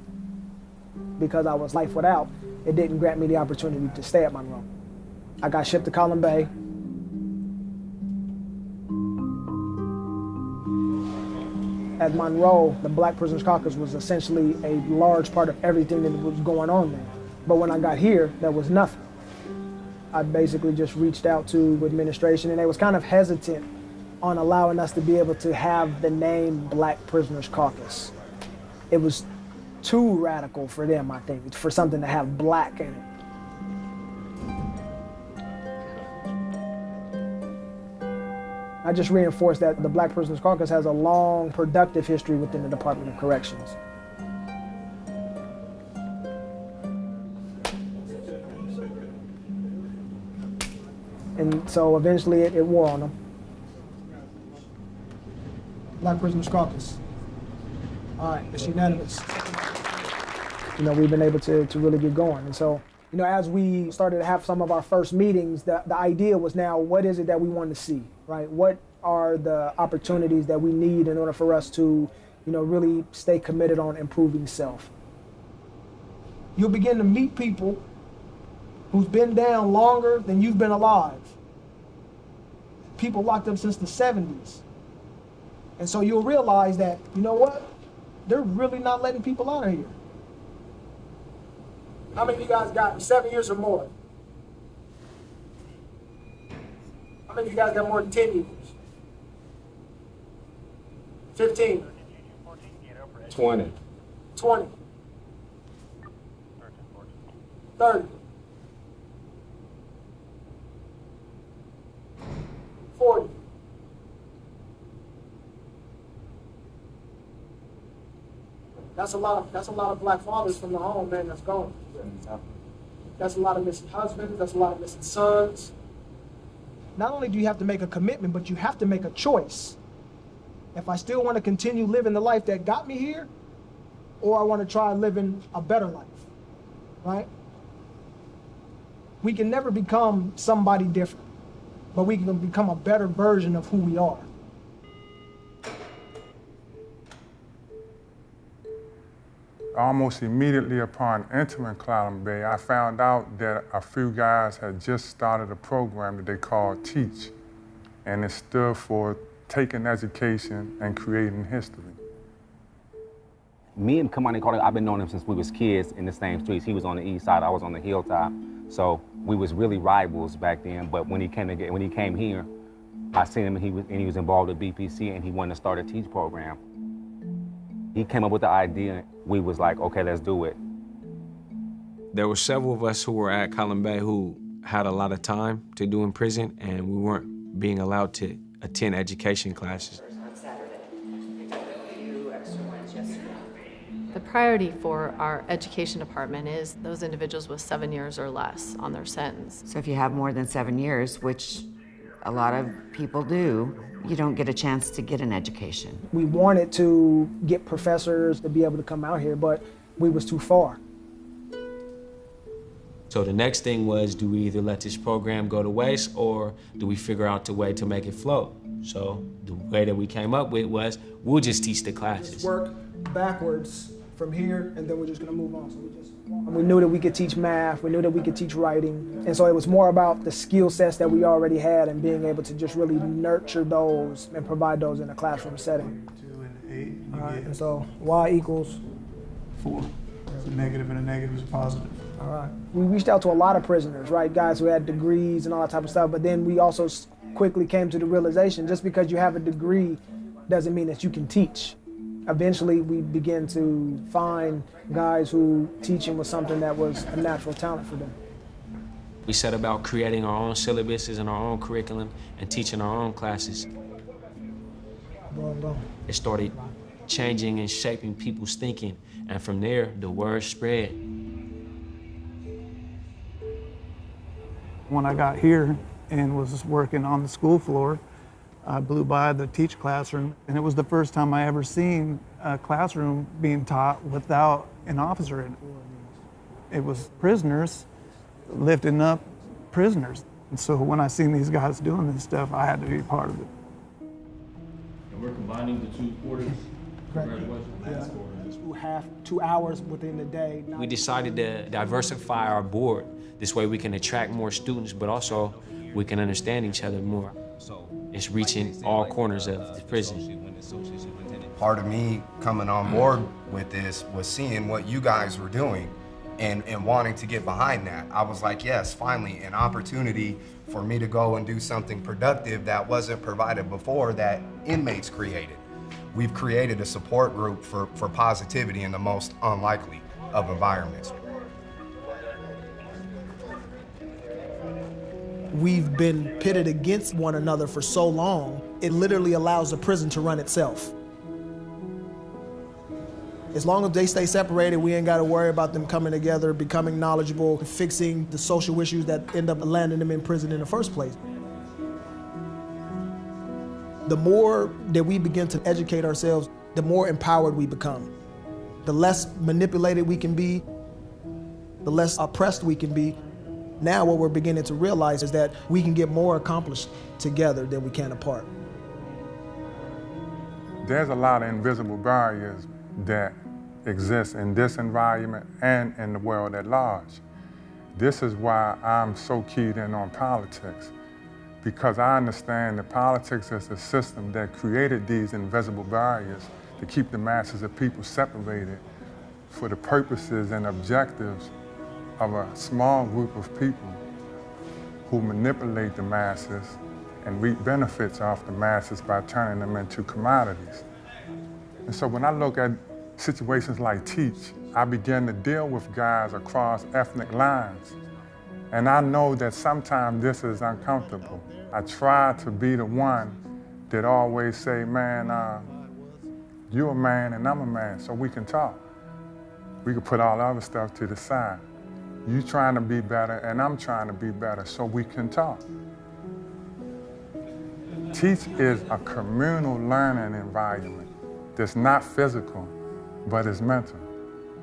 Because I was life without, it didn't grant me the opportunity to stay at Monroe. I got shipped to Column Bay. At Monroe, the Black Prisoners Caucus was essentially a large part of everything that was going on there. But when I got here, there was nothing. I basically just reached out to administration, and they was kind of hesitant on allowing us to be able to have the name Black Prisoners Caucus. It was too radical for them, I think, for something to have black in it. I just reinforced that the Black Prisoners Caucus has a long, productive history within the Department of Corrections. And so eventually it wore on them. Black Prisoners Caucus. All right, it's unanimous. You know, we've been able to really get going. And so, you know, as we started to have some of our first meetings, the idea was now, what is it that we want to see, right? What are the opportunities that we need in order for us to, you know, really stay committed on improving self? you'll begin to meet people who's been down longer than you've been alive. People locked up since the 70s. And so you'll realize that, you know what? They're really not letting people out of here. How many of you guys got 7 years or more? How many of you guys got more than 10 years? 15? 20. 20? 30? 40? That's a lot of black fathers from the home, man, that's gone. That's a lot of missing husbands, that's a lot of missing sons. Not only do you have to make a commitment, but you have to make a choice. If I still want to continue living the life that got me here, or I want to try living a better life, right? We can never become somebody different, but we can become a better version of who we are. Almost immediately upon entering Clallam Bay, I found out that a few guys had just started a program that they called Teach, and it stood for Taking Education and Creating History. Me and Kamani Carter, I've been knowing him since we was kids in the same streets. He was on the east side, I was on the hilltop. So we was really rivals back then, but when he came here, I seen him and he was involved with BPC and he wanted to start a Teach program. He came up with the idea, we was like, okay, let's do it. There were several of us who were at Clallam Bay who had a lot of time to do in prison, and we weren't being allowed to attend education classes. The priority for our education department is those individuals with 7 years or less on their sentence. So if you have more than 7 years, which a lot of people do, you don't get a chance to get an education. We wanted to get professors to be able to come out here, but we was too far. So the next thing was, do we either let this program go to waste or do we figure out the way to make it float? So the way that we came up with was, we'll just teach the classes. Just work backwards from here, and then we're just gonna move on. So we knew that we could teach math, we knew that we could teach writing, and so it was more about the skill sets that we already had and being able to just really nurture those and provide those in a classroom setting. 2 and 8, All right, and so y equals 4. So a negative and a negative is a positive. All right. We reached out to a lot of prisoners, right? Guys who had degrees and all that type of stuff, but then we also quickly came to the realization, just because you have a degree doesn't mean that you can teach. Eventually, we began to find guys who teaching was something that was a natural talent for them. We set about creating our own syllabuses and our own curriculum and teaching our own classes. It started changing and shaping people's thinking, and from there, the word spread. When I got here and was working on the school floor, I blew by the Teach classroom, and it was the first time I ever seen a classroom being taught without an officer in it. It was prisoners lifting up prisoners. And so when I seen these guys doing this stuff, I had to be part of it. And we're combining the 2 quarters. Half 2 hours within the day. We decided to diversify our board. This way we can attract more students, but also we can understand each other more. It's reaching all corners of the prison. Part of me coming on board with this was seeing what you guys were doing and wanting to get behind that. I was like, yes, finally, an opportunity for me to go and do something productive that wasn't provided before that inmates created. We've created a support group for positivity in the most unlikely of environments. We've been pitted against one another for so long, it literally allows the prison to run itself. As long as they stay separated, we ain't got to worry about them coming together, becoming knowledgeable, fixing the social issues that end up landing them in prison in the first place. The more that we begin to educate ourselves, the more empowered we become. The less manipulated we can be, the less oppressed we can be. Now what we're beginning to realize is that we can get more accomplished together than we can apart. There's a lot of invisible barriers that exists in this environment and in the world at large. This is why I'm so keyed in on politics, because I understand that politics is the system that created these invisible barriers to keep the masses of people separated for the purposes and objectives of a small group of people who manipulate the masses and reap benefits off the masses by turning them into commodities. And so when I look at situations like Teach, I begin to deal with guys across ethnic lines. And I know that sometimes this is uncomfortable. I try to be the one that always say, man, you're a man and I'm a man, so we can talk. We can put all the other stuff to the side. You trying to be better and I'm trying to be better, so we can talk. Teach is a communal learning environment that's not physical, but it's mental,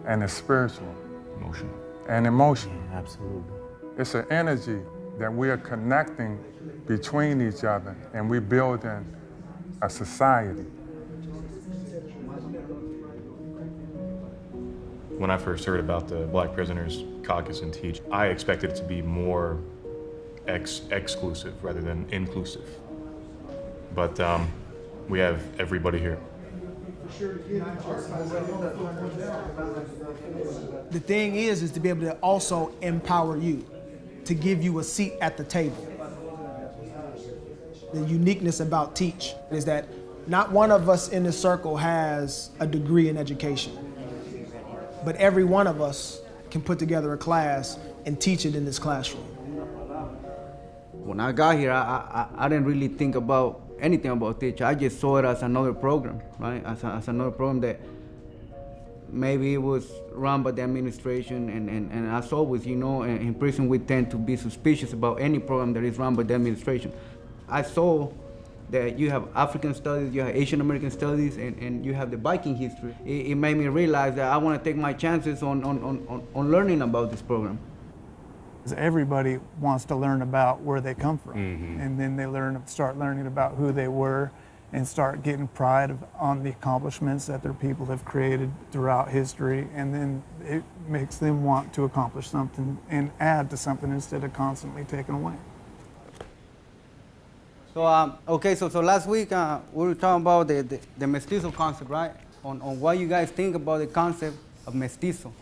and it's spiritual. Emotional. And emotional. Yeah, absolutely. It's an energy that we are connecting between each other, and we're building a society. When I first heard about the Black Prisoners Caucus and Teach, I expected it to be more exclusive rather than inclusive. But we have everybody here. The thing is to be able to also empower you, to give you a seat at the table. The uniqueness about Teach is that not one of us in this circle has a degree in education, but every one of us can put together a class and teach it in this classroom. When I got here, I didn't really think about anything about Teach. I just saw it as another program, right? As another program that maybe it was run by the administration, and as always, you know, in prison we tend to be suspicious about any program that is run by the administration. I saw that you have African studies, you have Asian American studies, and you have the Viking history. It made me realize that I want to take my chances on learning about this program. Everybody wants to learn about where they come from, and then they start learning about who they were, and start getting pride on the accomplishments that their people have created throughout history, and then it makes them want to accomplish something and add to something instead of constantly taking away. So, okay, so last week we were talking about the mestizo concept, right? On what you guys think about the concept of mestizo.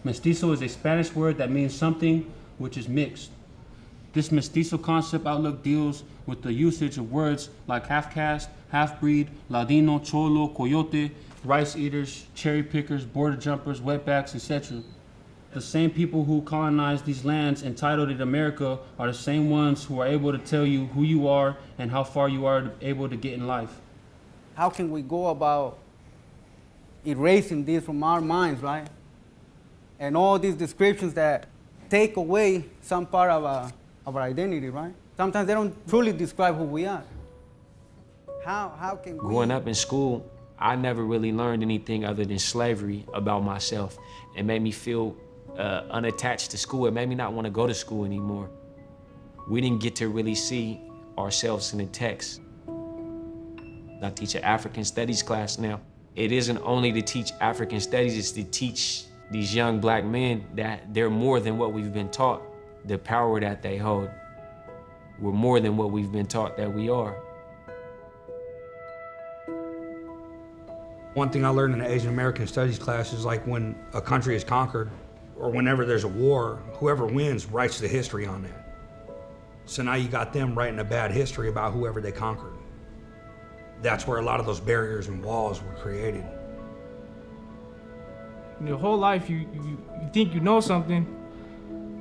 Mestizo is a Spanish word that means something which is mixed. This mestizo concept outlook deals with the usage of words like half-caste, half-breed, Ladino, cholo, coyote, rice eaters, cherry pickers, border jumpers, wetbacks, etc. The same people who colonized these lands and titled it America are the same ones who are able to tell you who you are and how far you are able to get in life. How can we go about erasing this from our minds, right? And all these descriptions that take away some part of our identity, right? Sometimes they don't truly describe who we are. How can we... Growing up in school, I never really learned anything other than slavery about myself. It made me feel unattached to school. It made me not want to go to school anymore. We didn't get to really see ourselves in the text. I teach an African studies class now. It isn't only to teach African studies, it's to teach these young Black men that they're more than what we've been taught, the power that they hold. We're more than what we've been taught that we are. One thing I learned in the Asian American Studies class is like when a country is conquered or whenever there's a war, whoever wins writes the history on that. So now you got them writing a bad history about whoever they conquered. That's where a lot of those barriers and walls were created. Your whole life, you think you know something,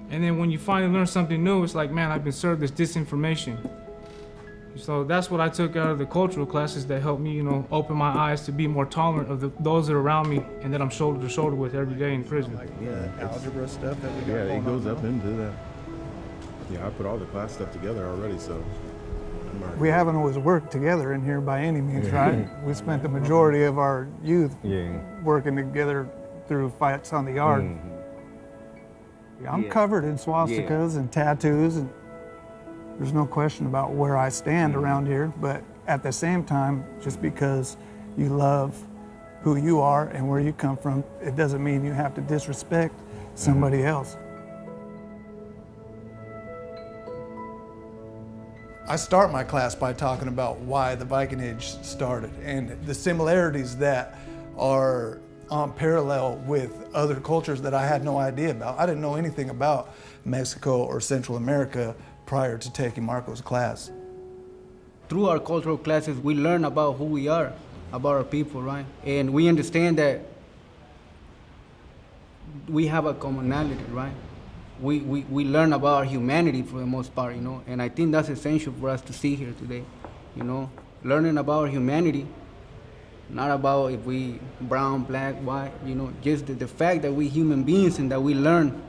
and then when you finally learn something new, it's like, man, I've been served this disinformation. So that's what I took out of the cultural classes that helped me, you know, open my eyes to be more tolerant of those that are around me and that I'm shoulder to shoulder with every day in prison. Like, yeah, algebra stuff that we got. Yeah, it goes up into that. Yeah, I put all the class stuff together already, so. We haven't always worked together in here by any means, right? We spent the majority of our youth working together through fights on the yard. Yeah, I'm covered in swastikas and tattoos, and there's no question about where I stand around here, but at the same time, just because you love who you are and where you come from. It doesn't mean you have to disrespect somebody else. I start my class by talking about why the Viking Age started and the similarities that are on parallel with other cultures that I had no idea about. I didn't know anything about Mexico or Central America prior to taking Marco's class. Through our cultural classes, we learn about who we are, about our people, right? And we understand that we have a commonality, right? We learn about our humanity for the most part, you know, and I think that's essential for us to see here today, you know, learning about our humanity, not about if we brown, black, white, you know, just the fact that we human beings and that we learn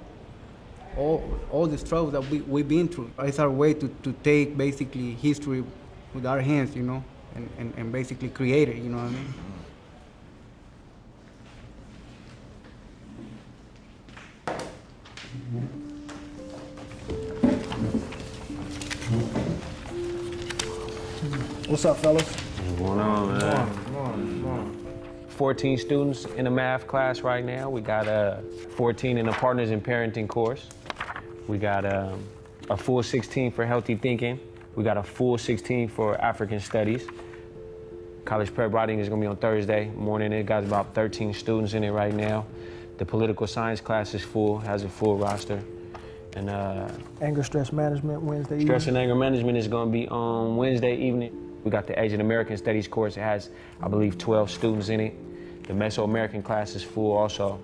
all the struggles that we've been through. It's our way to take basically history with our hands, you know, and basically create it, you know what I mean? What's up, fellas? What's going on, man? Come on. 14 students in a math class right now. We got 14 in the Partners in Parenting course. We got a full 16 for Healthy Thinking. We got a full 16 for African Studies. College prep writing is gonna be on Thursday morning. It got about 13 students in it right now. The political science class is full, has a full roster. And Anger, stress management, Wednesday evening. Stress and anger management is gonna be on Wednesday evening. We got the Asian American Studies course. It has, I believe, 12 students in it. The Mesoamerican class is full also.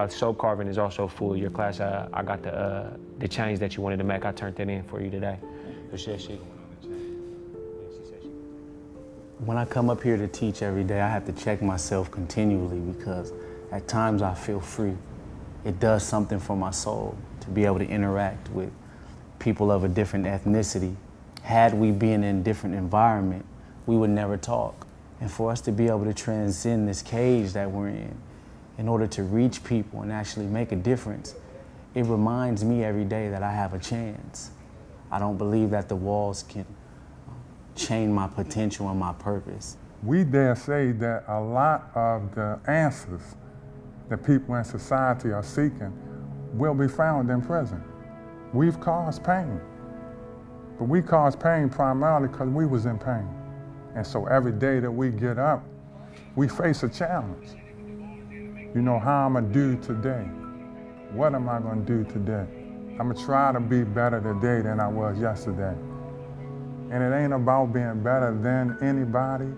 Soap carving is also full. Your class, I got the change that you wanted to make. I turned that in for you today. When I come up here to teach every day, I have to check myself continually because at times I feel free. It does something for my soul to be able to interact with people of a different ethnicity. Had we been in a different environment, we would never talk. And for us to be able to transcend this cage that we're in order to reach people and actually make a difference, it reminds me every day that I have a chance. I don't believe that the walls can chain my potential and my purpose. We dare say that a lot of the answers that people in society are seeking will be found in prison. We've caused pain, but we caused pain primarily because we was in pain. And so every day that we get up, we face a challenge. You know, how I'm gonna do today? What am I gonna do today? I'm gonna try to be better today than I was yesterday. And it ain't about being better than anybody,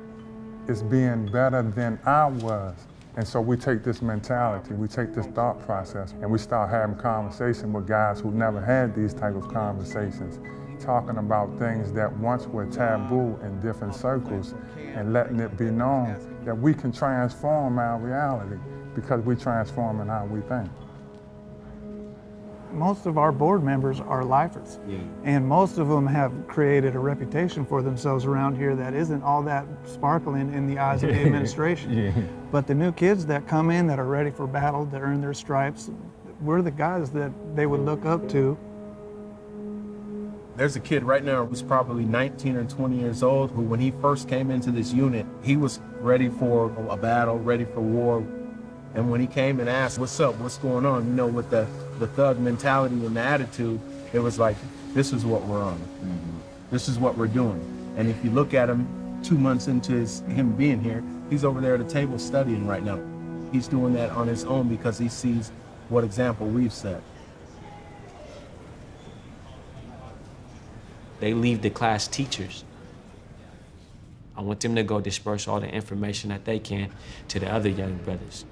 it's being better than I was. And so we take this mentality, we take this thought process, and we start having conversation with guys who never had these type of conversations, talking about things that once were taboo in different circles and letting it be known that we can transform our reality because we transforming how we think. Most of our board members are lifers, and most of them have created a reputation for themselves around here that isn't all that sparkling in the eyes of the administration. But the new kids that come in that are ready for battle, that earn their stripes, we're the guys that they would look up to. There's a kid right now who's probably 19 or 20 years old who, when he first came into this unit, he was ready for a battle, ready for war. And when he came and asked, what's up, what's going on, you know, with the thug mentality and the attitude, it was like, this is what we're on. This is what we're doing. And if you look at him 2 months into him being here, he's over there at a table studying right now. He's doing that on his own because he sees what example we've set. They leave the class teachers. I want them to go disperse all the information that they can to the other young brothers.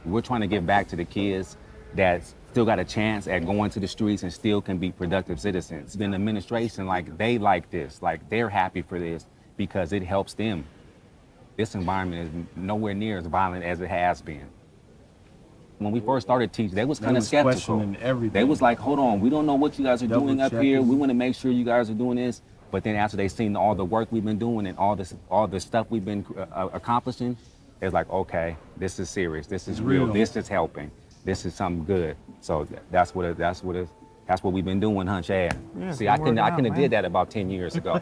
We're trying to give back to the kids that still got a chance at going to the streets and still can be productive citizens. The administration, like, they like this, like, they're happy for this because it helps them. This environment is nowhere near as violent as it has been. When we first started teaching, they was kind of skeptical. They was like, hold on, we don't know what you guys are doing up here. We want to make sure you guys are doing this. But then after they seen all the work we've been doing and all the stuff we've been accomplishing, it's like, okay, this is serious. This is real. This is helping. This is something good. So that's what we've been doing, huh, Chad? Yeah, see, I couldn't have did that about 10 years ago.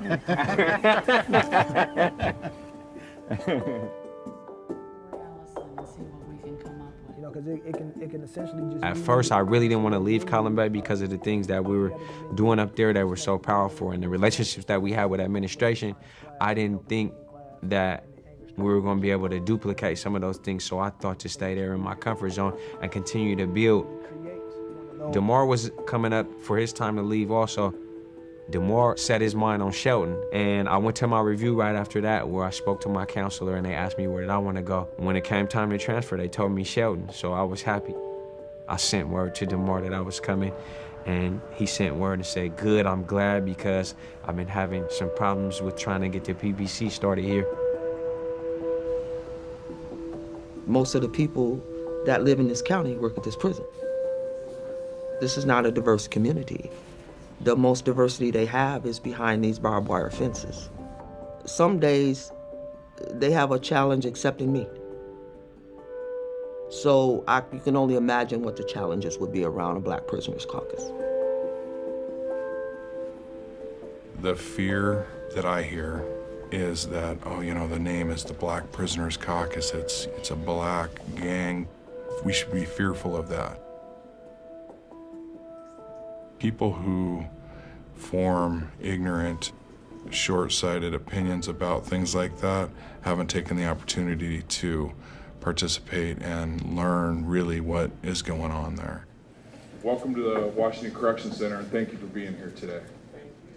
because it can essentially just. At first, I really didn't want to leave Column Bay because of the things that we were doing up there that were so powerful, and the relationships that we had with administration. I didn't think that we were going to be able to duplicate some of those things, so I thought to stay there in my comfort zone and continue to build. DeMar was coming up for his time to leave also. DeMar set his mind on Shelton, and I went to my review right after that where I spoke to my counselor and they asked me where did I want to go. When it came time to transfer, they told me Shelton, so I was happy. I sent word to DeMar that I was coming, and he sent word and said, good, I'm glad because I've been having some problems with trying to get the PBC started here. Most of the people that live in this county work at this prison. This is not a diverse community. The most diversity they have is behind these barbed wire fences. Some days, they have a challenge accepting me. So you can only imagine what the challenges would be around a Black Prisoners Caucus. The fear that I hear is that, oh, you know, the name is the Black Prisoners Caucus. It's a black gang. We should be fearful of that. People who form ignorant, short-sighted opinions about things like that haven't taken the opportunity to participate and learn really what is going on there. Welcome to the Washington Correction Center, and thank you for being here today.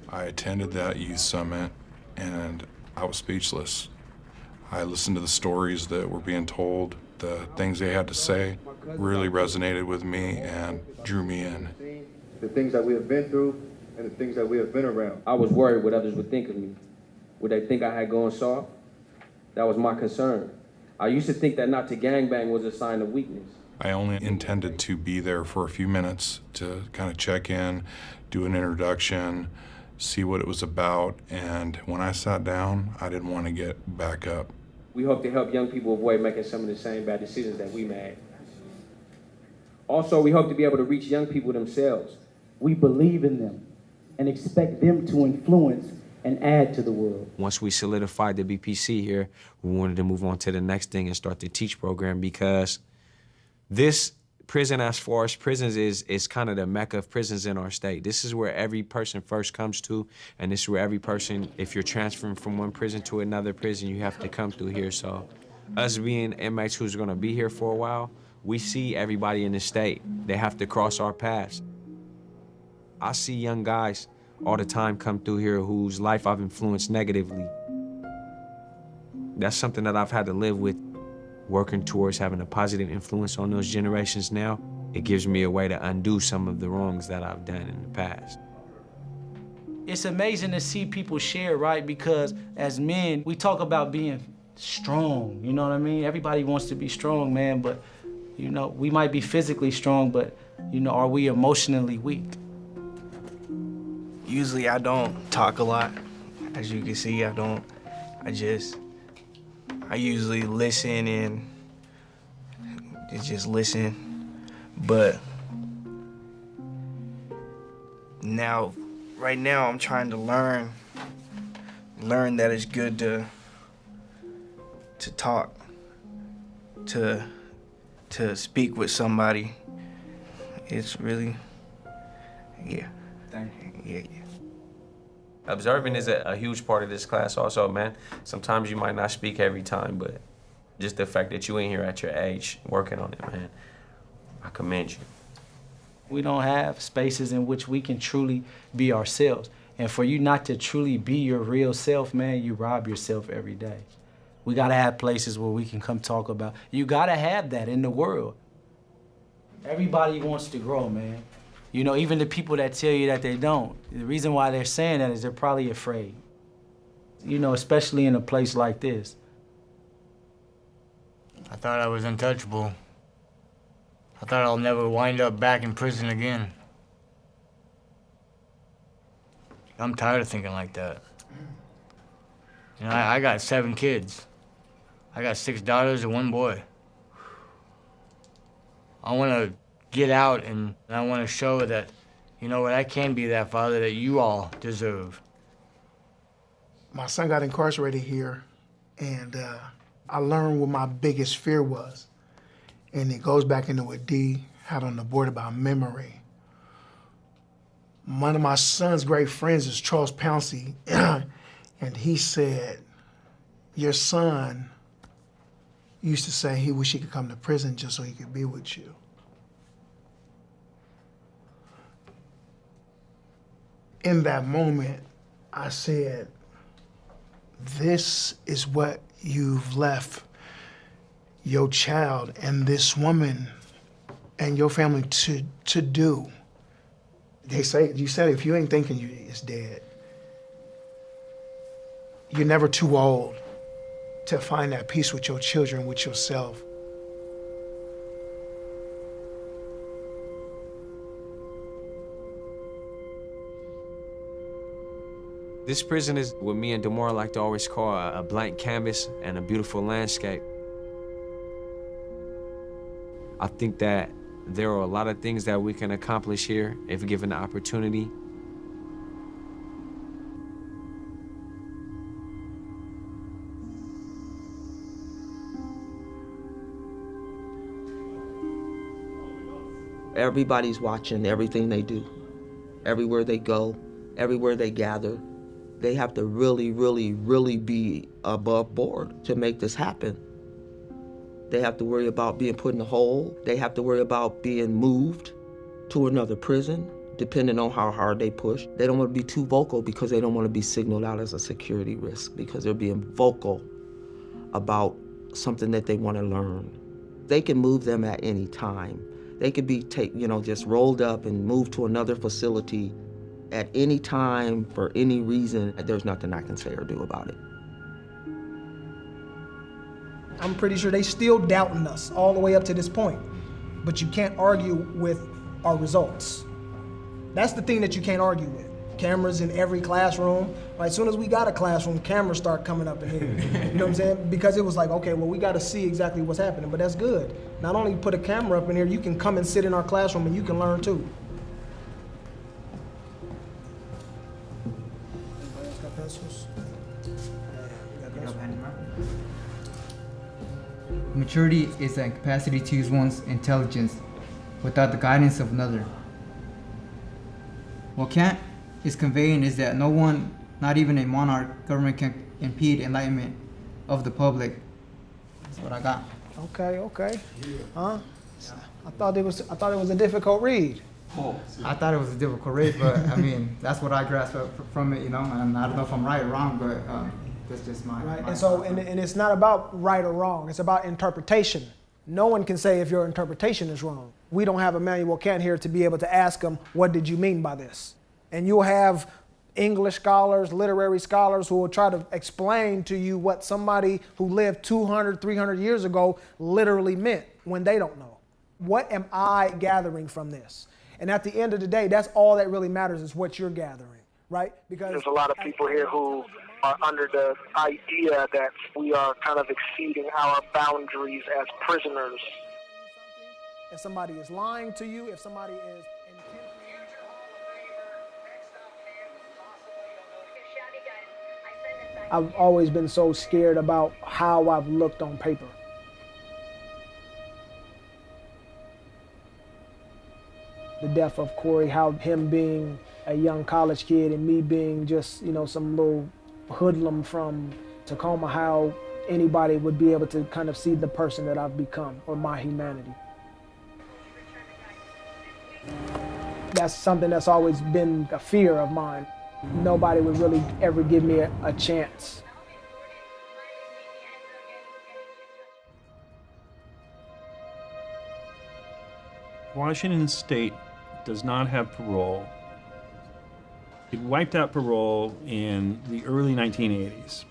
I attended that youth summit, and I was speechless. I listened to the stories that were being told. The things they had to say really resonated with me and drew me in. The things that we have been through and the things that we have been around. I was worried what others would think of me. Would they think I had gone soft? That was my concern. I used to think that not to gangbang was a sign of weakness. I only intended to be there for a few minutes to kind of check in, do an introduction, see what it was about, and when I sat down, I didn't want to get back up. We hope to help young people avoid making some of the same bad decisions that we made. Also, we hope to be able to reach young people themselves. We believe in them and expect them to influence and add to the world. Once we solidified the BPC here, we wanted to move on to the next thing and start the TEACH program because this prison, as far as prisons, is kind of the mecca of prisons in our state. This is where every person first comes to, and this is where every person, if you're transferring from one prison to another prison, you have to come through here. So us being inmates who's gonna be here for a while, we see everybody in the state. They have to cross our paths. I see young guys all the time come through here whose life I've influenced negatively. That's something that I've had to live with, working towards having a positive influence on those generations now. It gives me a way to undo some of the wrongs that I've done in the past. It's amazing to see people share, right? Because as men, we talk about being strong, you know what I mean? Everybody wants to be strong, man, but you know, we might be physically strong, but you know, are we emotionally weak? Usually I don't talk a lot. As you can see, I usually listen and just listen. But right now I'm trying to learn that it's good to talk, to speak with somebody. It's really, yeah. Thank you. Yeah. Observing is a huge part of this class also, man. Sometimes you might not speak every time, but just the fact that you're in here at your age, working on it, man, I commend you. We don't have spaces in which we can truly be ourselves. And for you not to truly be your real self, man, you rob yourself every day. We gotta have places where we can come talk about. You gotta have that in the world. Everybody wants to grow, man. You know, even the people that tell you that they don't, the reason why they're saying that is they're probably afraid. You know, especially in a place like this. I thought I was untouchable. I thought I'll never wind up back in prison again. I'm tired of thinking like that. You know, I got 7 kids. I got 6 daughters and 1 boy. I want to get out and I want to show that, you know what, I can be that father that you all deserve. My son got incarcerated here, and I learned what my biggest fear was. And it goes back into what D had on the board about memory. One of my son's great friends is Charles Pouncey, and he said, your son used to say he wished he could come to prison just so he could be with you. In that moment, I said, this is what you've left your child and this woman and your family to do. They say, you said if you ain't thinking, it's dead. You're never too old to find that peace with your children, with yourself. This prison is what me and Demore like to always call a blank canvas and a beautiful landscape. I think that there are a lot of things that we can accomplish here if given the opportunity. Everybody's watching everything they do. Everywhere they go, everywhere they gather, they have to really, really, really be above board to make this happen. They have to worry about being put in a hole. They have to worry about being moved to another prison, depending on how hard they push. They don't want to be too vocal because they don't want to be signaled out as a security risk, because they're being vocal about something that they want to learn. They can move them at any time. They could be just rolled up and moved to another facility at any time for any reason. There's nothing I can say or do about it. I'm pretty sure they still doubting us all the way up to this point. But you can't argue with our results. That's the thing that you can't argue with. Cameras in every classroom. As soon as we got a classroom, cameras start coming up in here. You know what I'm saying? Because it was like, okay, well, we got to see exactly what's happening. But that's good. Not only put a camera up in here, you can come and sit in our classroom and you can learn too. Maturity is the capacity to use one's intelligence without the guidance of another. What Kant is conveying is that no one, not even a monarch, government can impede enlightenment of the public. That's what I got. Okay. Huh? I thought it was a difficult read. I thought it was a difficult read, but I mean, that's what I grasped from it, and I don't know if I'm right or wrong, but that's just my... Right, and it's not about right or wrong, it's about interpretation. No one can say if your interpretation is wrong. We don't have Immanuel Kant here to be able to ask him, what did you mean by this? And you'll have English scholars, literary scholars who will try to explain to you what somebody who lived 200, 300 years ago literally meant when they don't know. What am I gathering from this? And at the end of the day, that's all that really matters is what you're gathering, right? Because there's a lot of people here who are under the idea that we are kind of exceeding our boundaries as prisoners. If somebody is lying to you, if somebody is... I've always been so scared about how I've looked on paper. The death of Corey, how him being a young college kid and me being just, some little hoodlum from Tacoma, how anybody would be able to kind of see the person that I've become or my humanity. That's something that's always been a fear of mine. Nobody would really ever give me a chance. Washington State does not have parole. It wiped out parole in the early 1980s.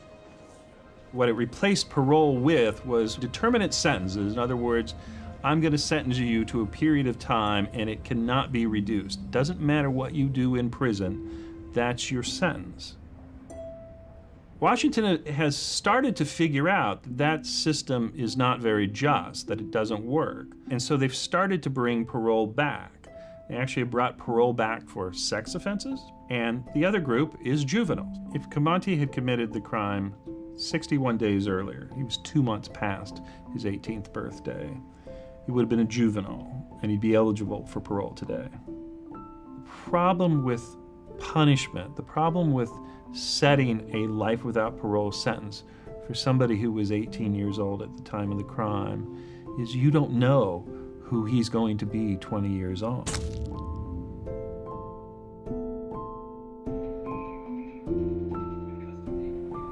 What it replaced parole with was determinate sentences. In other words, I'm going to sentence you to a period of time and it cannot be reduced. Doesn't matter what you do in prison, that's your sentence. Washington has started to figure out that system is not very just, that it doesn't work. And so they've started to bring parole back. They actually brought parole back for sex offenses, and the other group is juveniles. If Comanche had committed the crime 61 days earlier, he was 2 months past his 18th birthday, he would have been a juvenile and he'd be eligible for parole today. The problem with punishment, the problem with setting a life without parole sentence for somebody who was 18 years old at the time of the crime is you don't know who he's going to be 20 years on.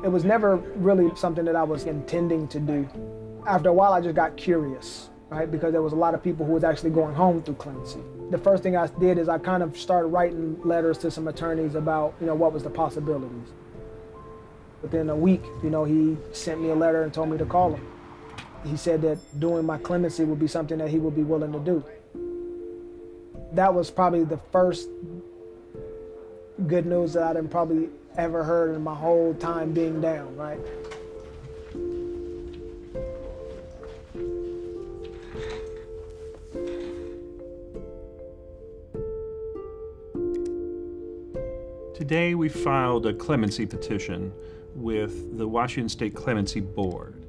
It was never really something that I was intending to do. After a while, I just got curious, right? Because there was a lot of people who was actually going home through clemency. The first thing I did is I kind of started writing letters to some attorneys about, what was the possibilities. Within a week, he sent me a letter and told me to call him. He said that doing my clemency would be something that he would be willing to do. That was probably the first good news that I'd probably ever heard in my whole time being down, right? Today we filed a clemency petition with the Washington State Clemency Board.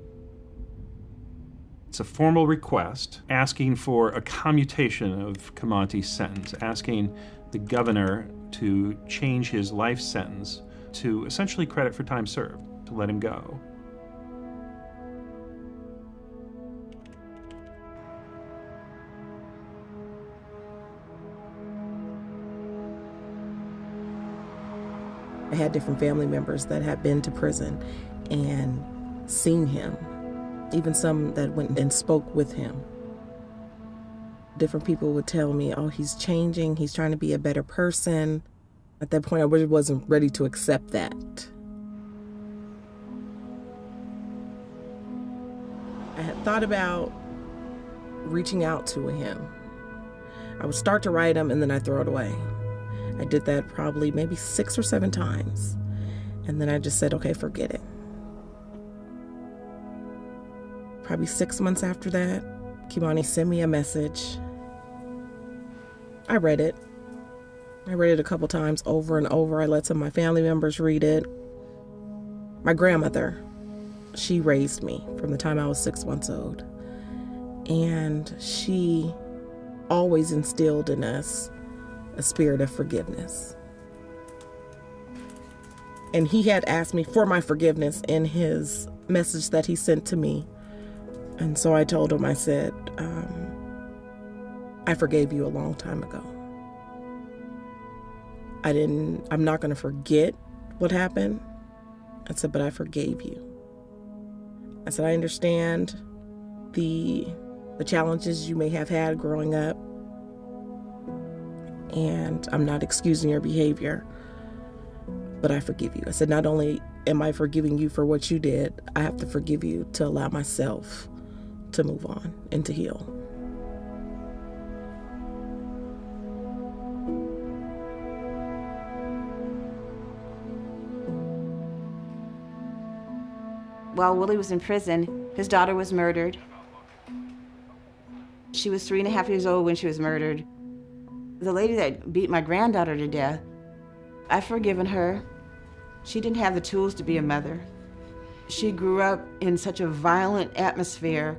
It's a formal request asking for a commutation of Kamanti's sentence, asking the governor to change his life sentence to essentially credit for time served, to let him go. I had different family members that had been to prison and seen him, even some that went and spoke with him. Different people would tell me, oh, he's changing, he's trying to be a better person. At that point, I really wasn't ready to accept that. I had thought about reaching out to him. I would start to write him and then I'd throw it away. I did that probably maybe 6 or 7 times. And then I just said, okay, forget it. Probably 6 months after that, Kimani sent me a message. I read it. I read it a couple times over and over. I let some of my family members read it. My grandmother, she raised me from the time I was 6 months old. And she always instilled in us a spirit of forgiveness. And he had asked me for my forgiveness in his message that he sent to me. And so I told him, I said, I forgave you a long time ago. I'm not going to forget what happened. I said, but I forgave you. I said, I understand the challenges you may have had growing up, and I'm not excusing your behavior, but I forgive you. I said, not only am I forgiving you for what you did, I have to forgive you to allow myself to move on and to heal. While Willie was in prison, his daughter was murdered. She was 3.5 years old when she was murdered. The lady that beat my granddaughter to death, I've forgiven her. She didn't have the tools to be a mother. She grew up in such a violent atmosphere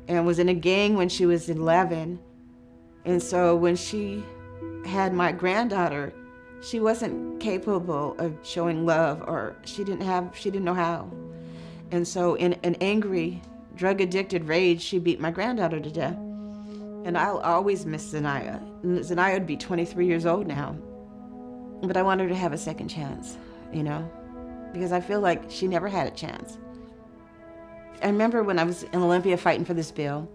and was in a gang when she was 11. And so when she had my granddaughter, she wasn't capable of showing love, or she didn't know how. And so in an angry, drug-addicted rage, she beat my granddaughter to death. And I'll always miss Zanaya. Zanaya would be 23 years old now. But I want her to have a second chance, because I feel like she never had a chance. I remember when I was in Olympia fighting for this bill,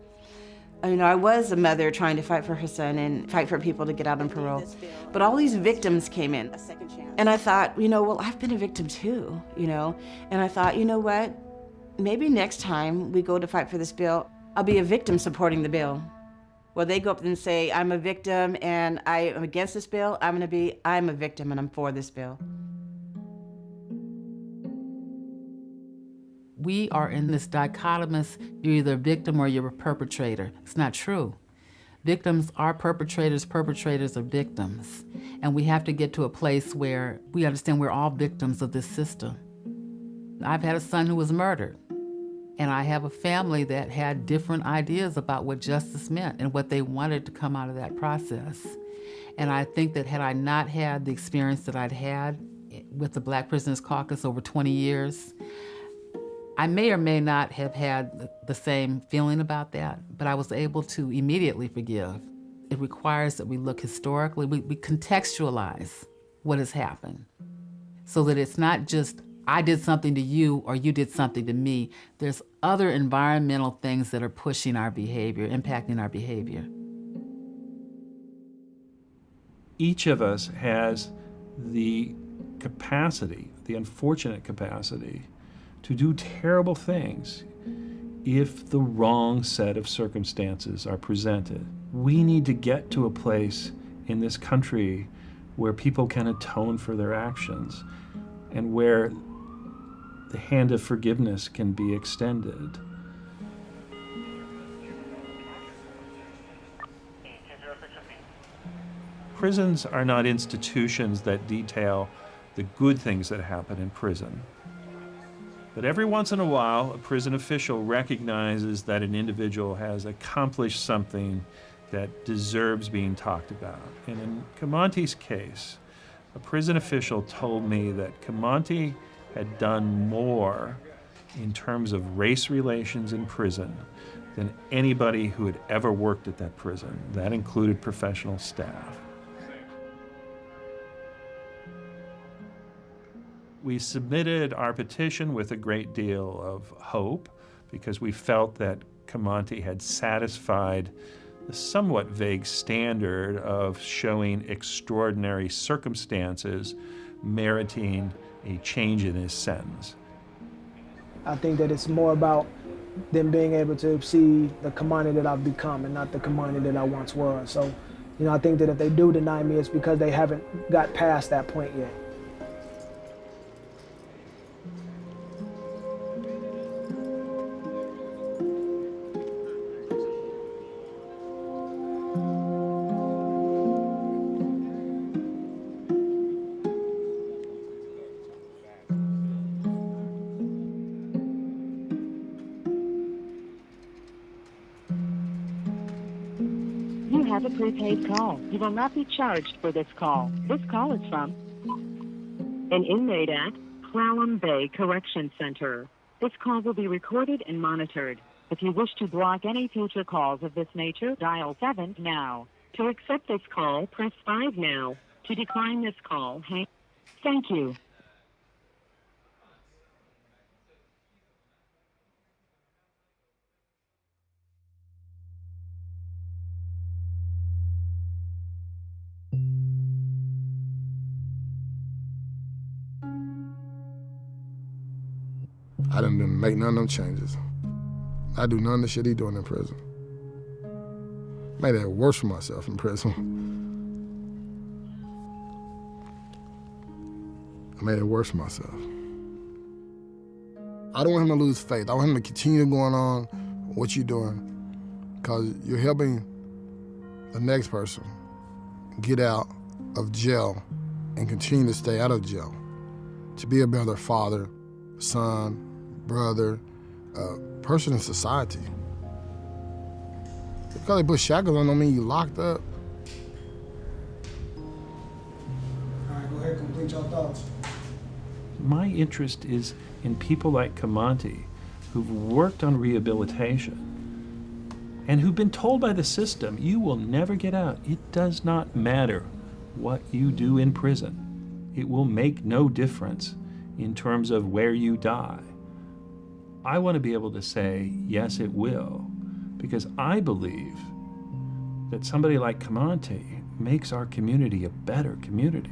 I was a mother trying to fight for her son and fight for people to get out on parole. But all these victims came in. And I thought, well, I've been a victim too, And I thought, you know what? Maybe next time we go to fight for this bill, I'll be a victim supporting the bill. Well, they go up and say, I'm a victim and I am against this bill. I'm a victim and I'm for this bill. We are in this dichotomous, you're either a victim or you're a perpetrator. It's not true. Victims are perpetrators, perpetrators are victims. And we have to get to a place where we understand we're all victims of this system. I've had a son who was murdered. And I have a family that had different ideas about what justice meant and what they wanted to come out of that process. And I think that had I not had the experience that I'd had with the Black Prisoners Caucus over 20 years, I may or may not have had the same feeling about that, but I was able to immediately forgive. It requires that we look historically, we contextualize what has happened so that it's not just I did something to you or you did something to me. There's other environmental things that are pushing our behavior, impacting our behavior. Each of us has the capacity, the unfortunate capacity, to do terrible things if the wrong set of circumstances are presented. We need to get to a place in this country where people can atone for their actions and where the hand of forgiveness can be extended. Prisons are not institutions that detail the good things that happen in prison. But every once in a while, a prison official recognizes that an individual has accomplished something that deserves being talked about. And in Kamonte's case, a prison official told me that Kamonte had done more in terms of race relations in prison than anybody who had ever worked at that prison. That included professional staff. We submitted our petition with a great deal of hope because we felt that Kamonte had satisfied the somewhat vague standard of showing extraordinary circumstances meriting a change in his sentence. I think that it's more about them being able to see the Kamonte that I've become and not the Kamonte that I once was. So, I think that if they do deny me, it's because they haven't got past that point yet. A prepaid call. You will not be charged for this call. This call is from an inmate at Clallam Bay Correction Center. This call will be recorded and monitored. If you wish to block any future calls of this nature, dial 7 now. To accept this call, press 5 now. To decline this call, hang. Thank you. I didn't make none of them changes. I do none of the shit he doing in prison. Made it worse for myself in prison. I made it worse for myself. I don't want him to lose faith. I want him to continue going on what you're doing because you're helping the next person get out of jail and continue to stay out of jail, to be a better father, son, brother, person in society. Because they put shackles on don't mean you locked up. All right, go ahead, complete your thoughts. My interest is in people like Kamonte who've worked on rehabilitation and who've been told by the system, you will never get out. It does not matter what you do in prison. It will make no difference in terms of where you die. I want to be able to say, yes, it will, because I believe that somebody like Kamonte makes our community a better community.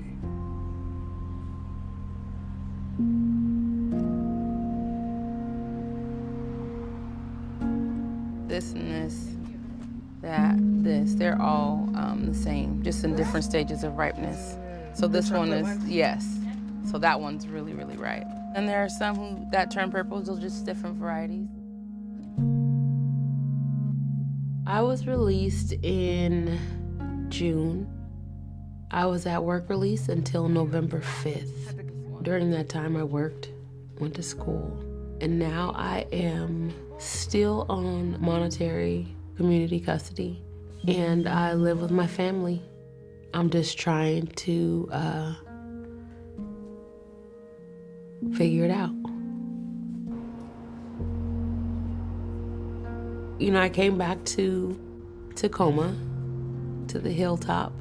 This and this, that, this, they're all the same, just in different stages of ripeness. So this one is, yes. So that one's really, really right. And there are some that turn purple, those are just different varieties. I was released in June. I was at work release until November 5th. During that time I worked, went to school. And now I am still on monetary community custody, and I live with my family. I'm just trying to figure it out. You know, I came back to Tacoma, to the hilltop,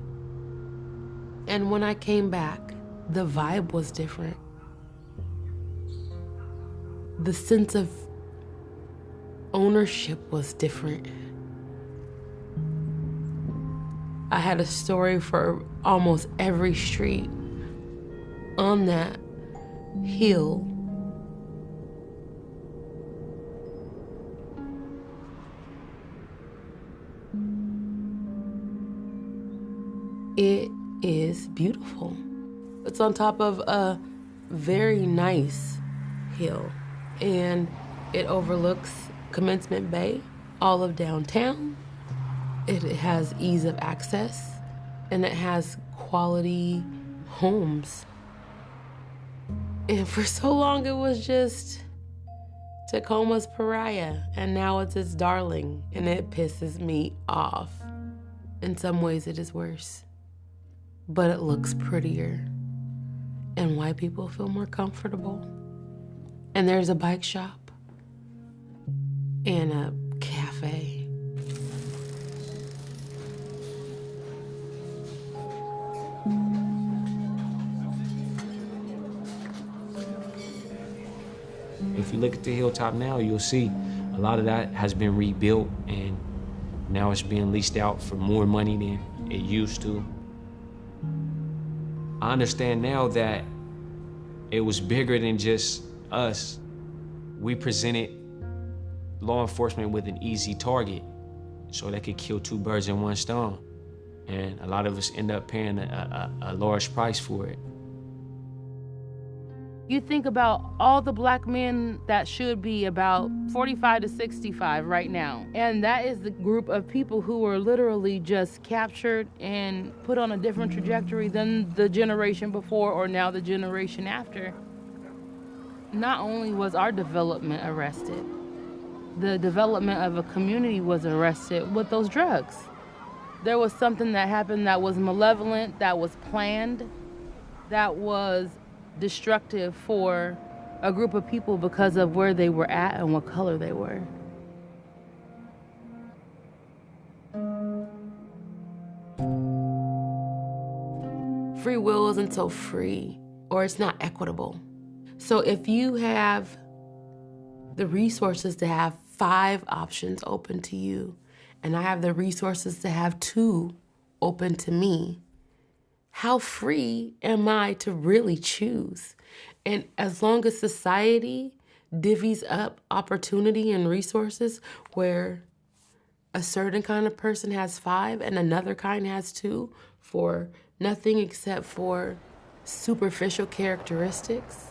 and when I came back, the vibe was different. The sense of ownership was different. I had a story for almost every street on that hill. It is beautiful. It's on top of a very nice hill, and it overlooks Commencement Bay, all of downtown. It has ease of access, and it has quality homes. And for so long, it was just Tacoma's pariah, and now it's its darling, and it pisses me off. In some ways, it is worse, but it looks prettier, and white people feel more comfortable. And there's a bike shop and a cafe. If you look at the hilltop now, you'll see a lot of that has been rebuilt, and now it's being leased out for more money than it used to. I understand now that it was bigger than just us. We presented law enforcement with an easy target so they could kill two birds in one stone. And a lot of us end up paying a large price for it. You think about all the black men that should be about 45 to 65 right now. And that is the group of people who were literally just captured and put on a different trajectory than the generation before or now the generation after. Not only was our development arrested, the development of a community was arrested with those drugs. There was something that happened that was malevolent, that was planned, that was destructive for a group of people because of where they were at and what color they were. Free will isn't so free, or it's not equitable. So if you have the resources to have 5 options open to you, and I have the resources to have 2 open to me, how free am I to really choose? And as long as society divvies up opportunity and resources where a certain kind of person has 5 and another kind has 2 for nothing except for superficial characteristics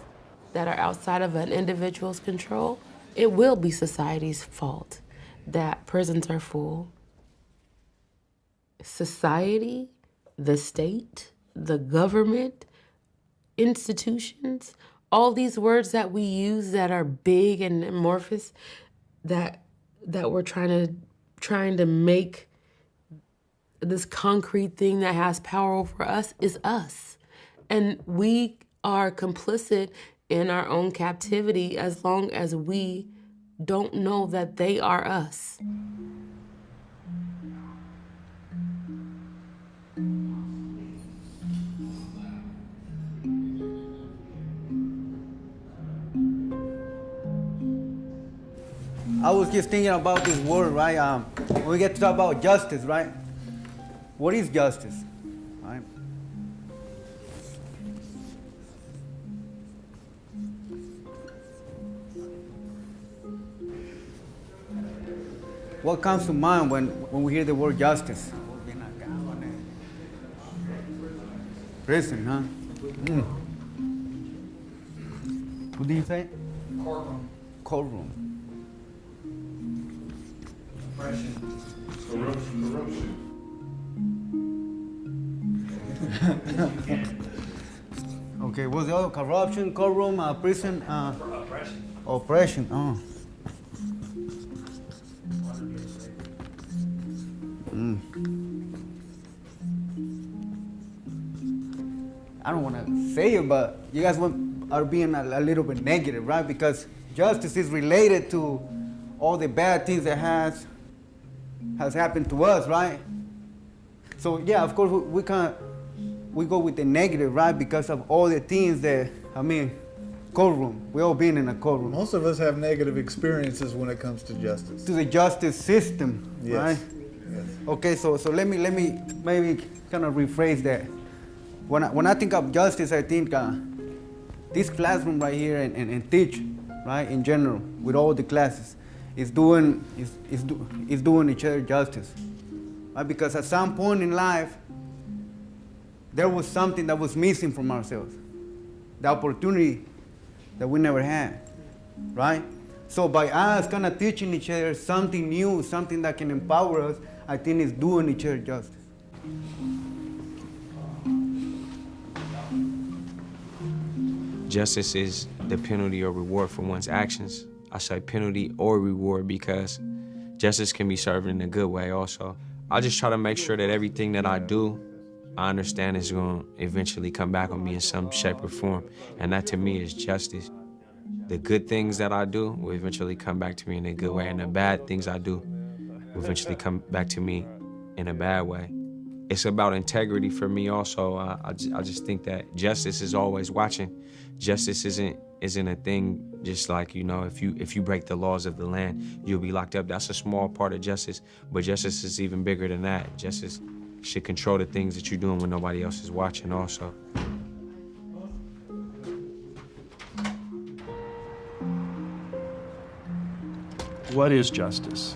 that are outside of an individual's control, it will be society's fault that prisons are full. Society, the state, the government, institutions, all these words that we use that are big and amorphous, that we're trying to make this concrete thing that has power over us is us. And we are complicit in our own captivity as long as we don't know that they are us. I was just thinking about this word, right? When we get to talk about justice, right? What is justice, right? What comes to mind when we hear the word justice? Prison, huh? What do you say? Courtroom. Courtroom. Corruption. Okay, what's the other? Corruption, courtroom, prison. Oppression. oppression. Oh. I don't want to say it, but you guys are being a little bit negative, right? Because justice is related to all the bad things that has happened to us, right? So yeah, of course we go with the negative, right? Because of all the things that, I mean, courtroom. We all been in a courtroom. Most of us have negative experiences when it comes to justice. To the justice system, yes. Right? Yes. Okay, so let me maybe kind of rephrase that. When I think of justice, I think this classroom right here and teach, right, in general, with all the classes, is doing each other justice, right? Because at some point in life, there was something that was missing from ourselves, the opportunity that we never had, right? So by us kind of teaching each other something new, something that can empower us, I think it's doing each other justice. Justice is the penalty or reward for one's actions. I say penalty or reward because justice can be served in a good way also. I just try to make sure that everything that I do, I understand is going to eventually come back on me in some shape or form. And that to me is justice. The good things that I do will eventually come back to me in a good way, and the bad things I do will eventually come back to me in a bad way. It's about integrity for me also. I just think that justice is always watching. Justice isn't a thing just like, you know, if you break the laws of the land, you'll be locked up. That's a small part of justice, but justice is even bigger than that. Justice should control the things that you're doing when nobody else is watching also. What is justice?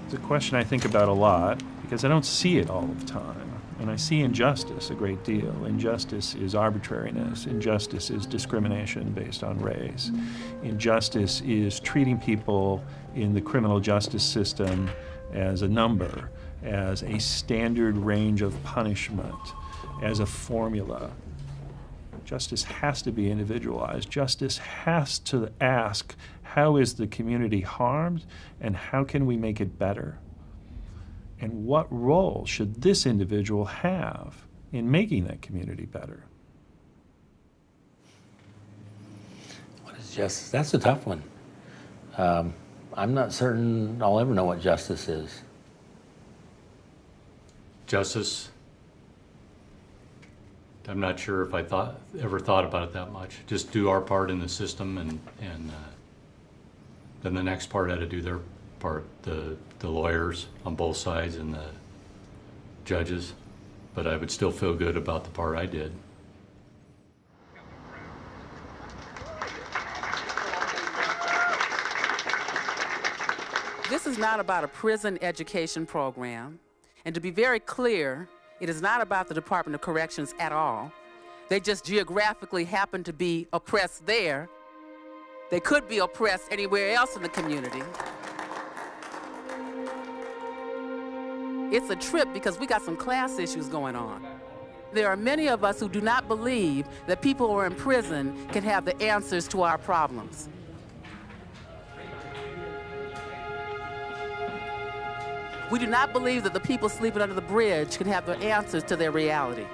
It's a question I think about a lot because I don't see it all the time. And I see injustice a great deal. Injustice is arbitrariness. Injustice is discrimination based on race. Injustice is treating people in the criminal justice system as a number, as a standard range of punishment, as a formula. Justice has to be individualized. Justice has to ask, how is the community harmed and how can we make it better? And what role should this individual have in making that community better? What is justice? That's a tough one. I'm not certain I'll ever know what justice is. Justice, I'm not sure if I ever thought about it that much. Just do our part in the system, and then the next part had to do their part, the lawyers on both sides and the judges. But I would still feel good about the part I did. This is not about a prison education program. And to be very clear, it is not about the Department of Corrections at all. They just geographically happen to be oppressed there. They could be oppressed anywhere else in the community. It's a trip because we got some class issues going on. There are many of us who do not believe that people who are in prison can have the answers to our problems. We do not believe that the people sleeping under the bridge can have the answers to their reality.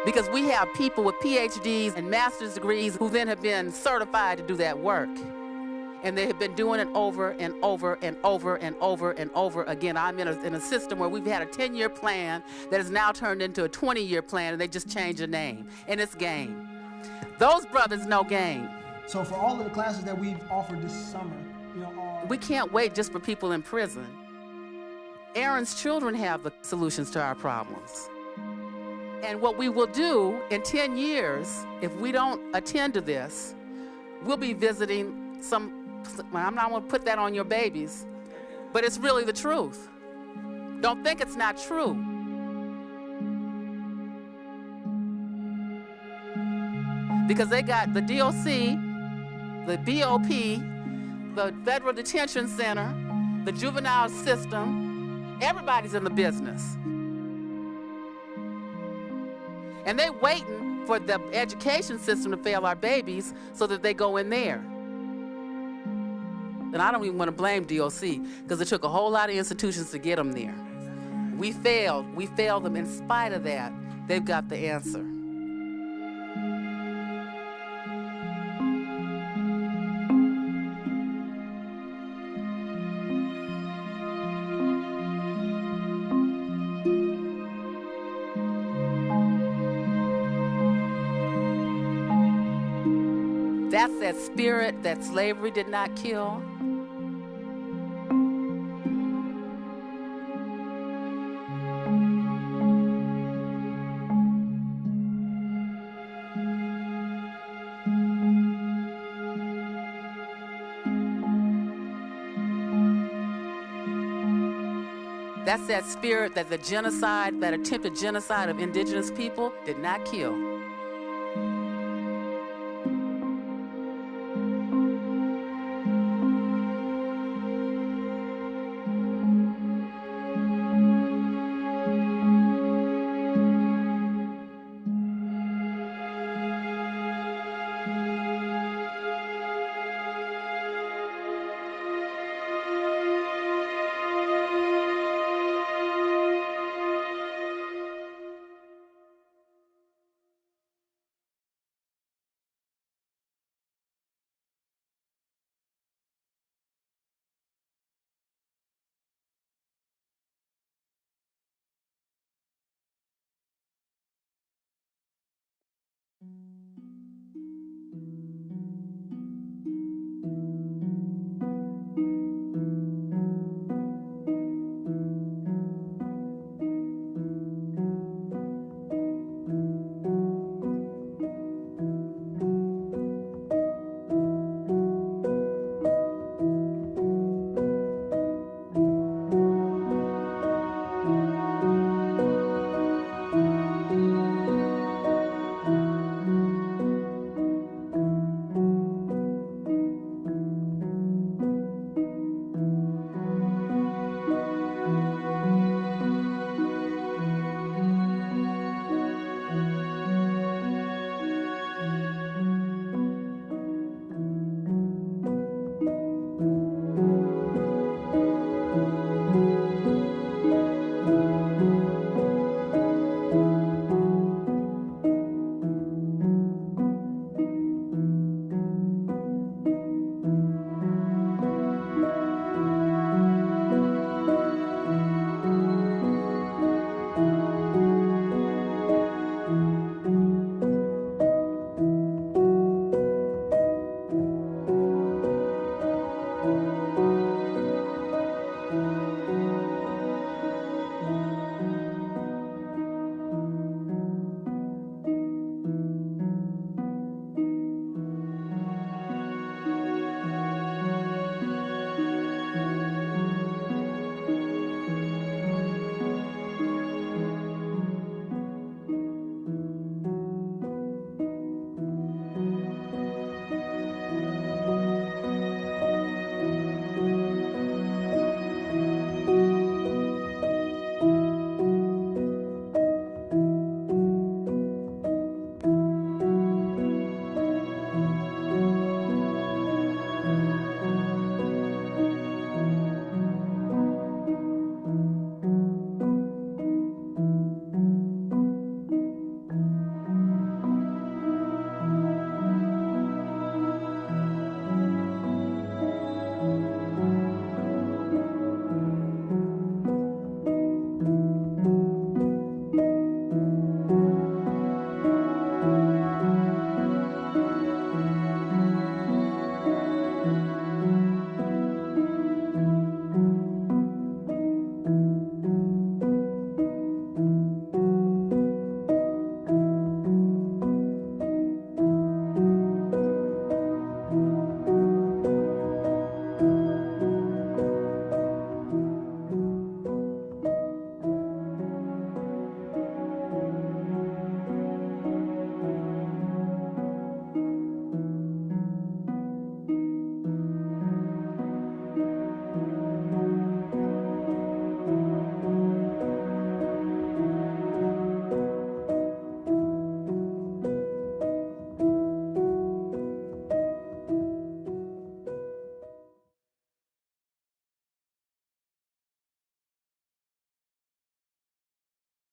Because we have people with PhDs and master's degrees who then have been certified to do that work. And they have been doing it over and over and over and over and over again. I'm in a system where we've had a 10-year plan that has now turned into a 20-year plan, and they just changed the name, and it's game. Those brothers know game. So for all of the classes that we've offered this summer, we can't wait just for people in prison. Aaron's children have the solutions to our problems. And what we will do in 10 years, if we don't attend to this, we'll be visiting I'm not going to put that on your babies, but it's really the truth. Don't think it's not true. Because they got the DOC, the BOP, the Federal Detention Center, the juvenile system, everybody's in the business. And they waiting for the education system to fail our babies so that they go in there. And I don't even want to blame DOC, because it took a whole lot of institutions to get them there. We failed them. In spite of that, they've got the answer. That's that spirit that slavery did not kill. That's that spirit that the genocide, that attempted genocide of indigenous people did not kill.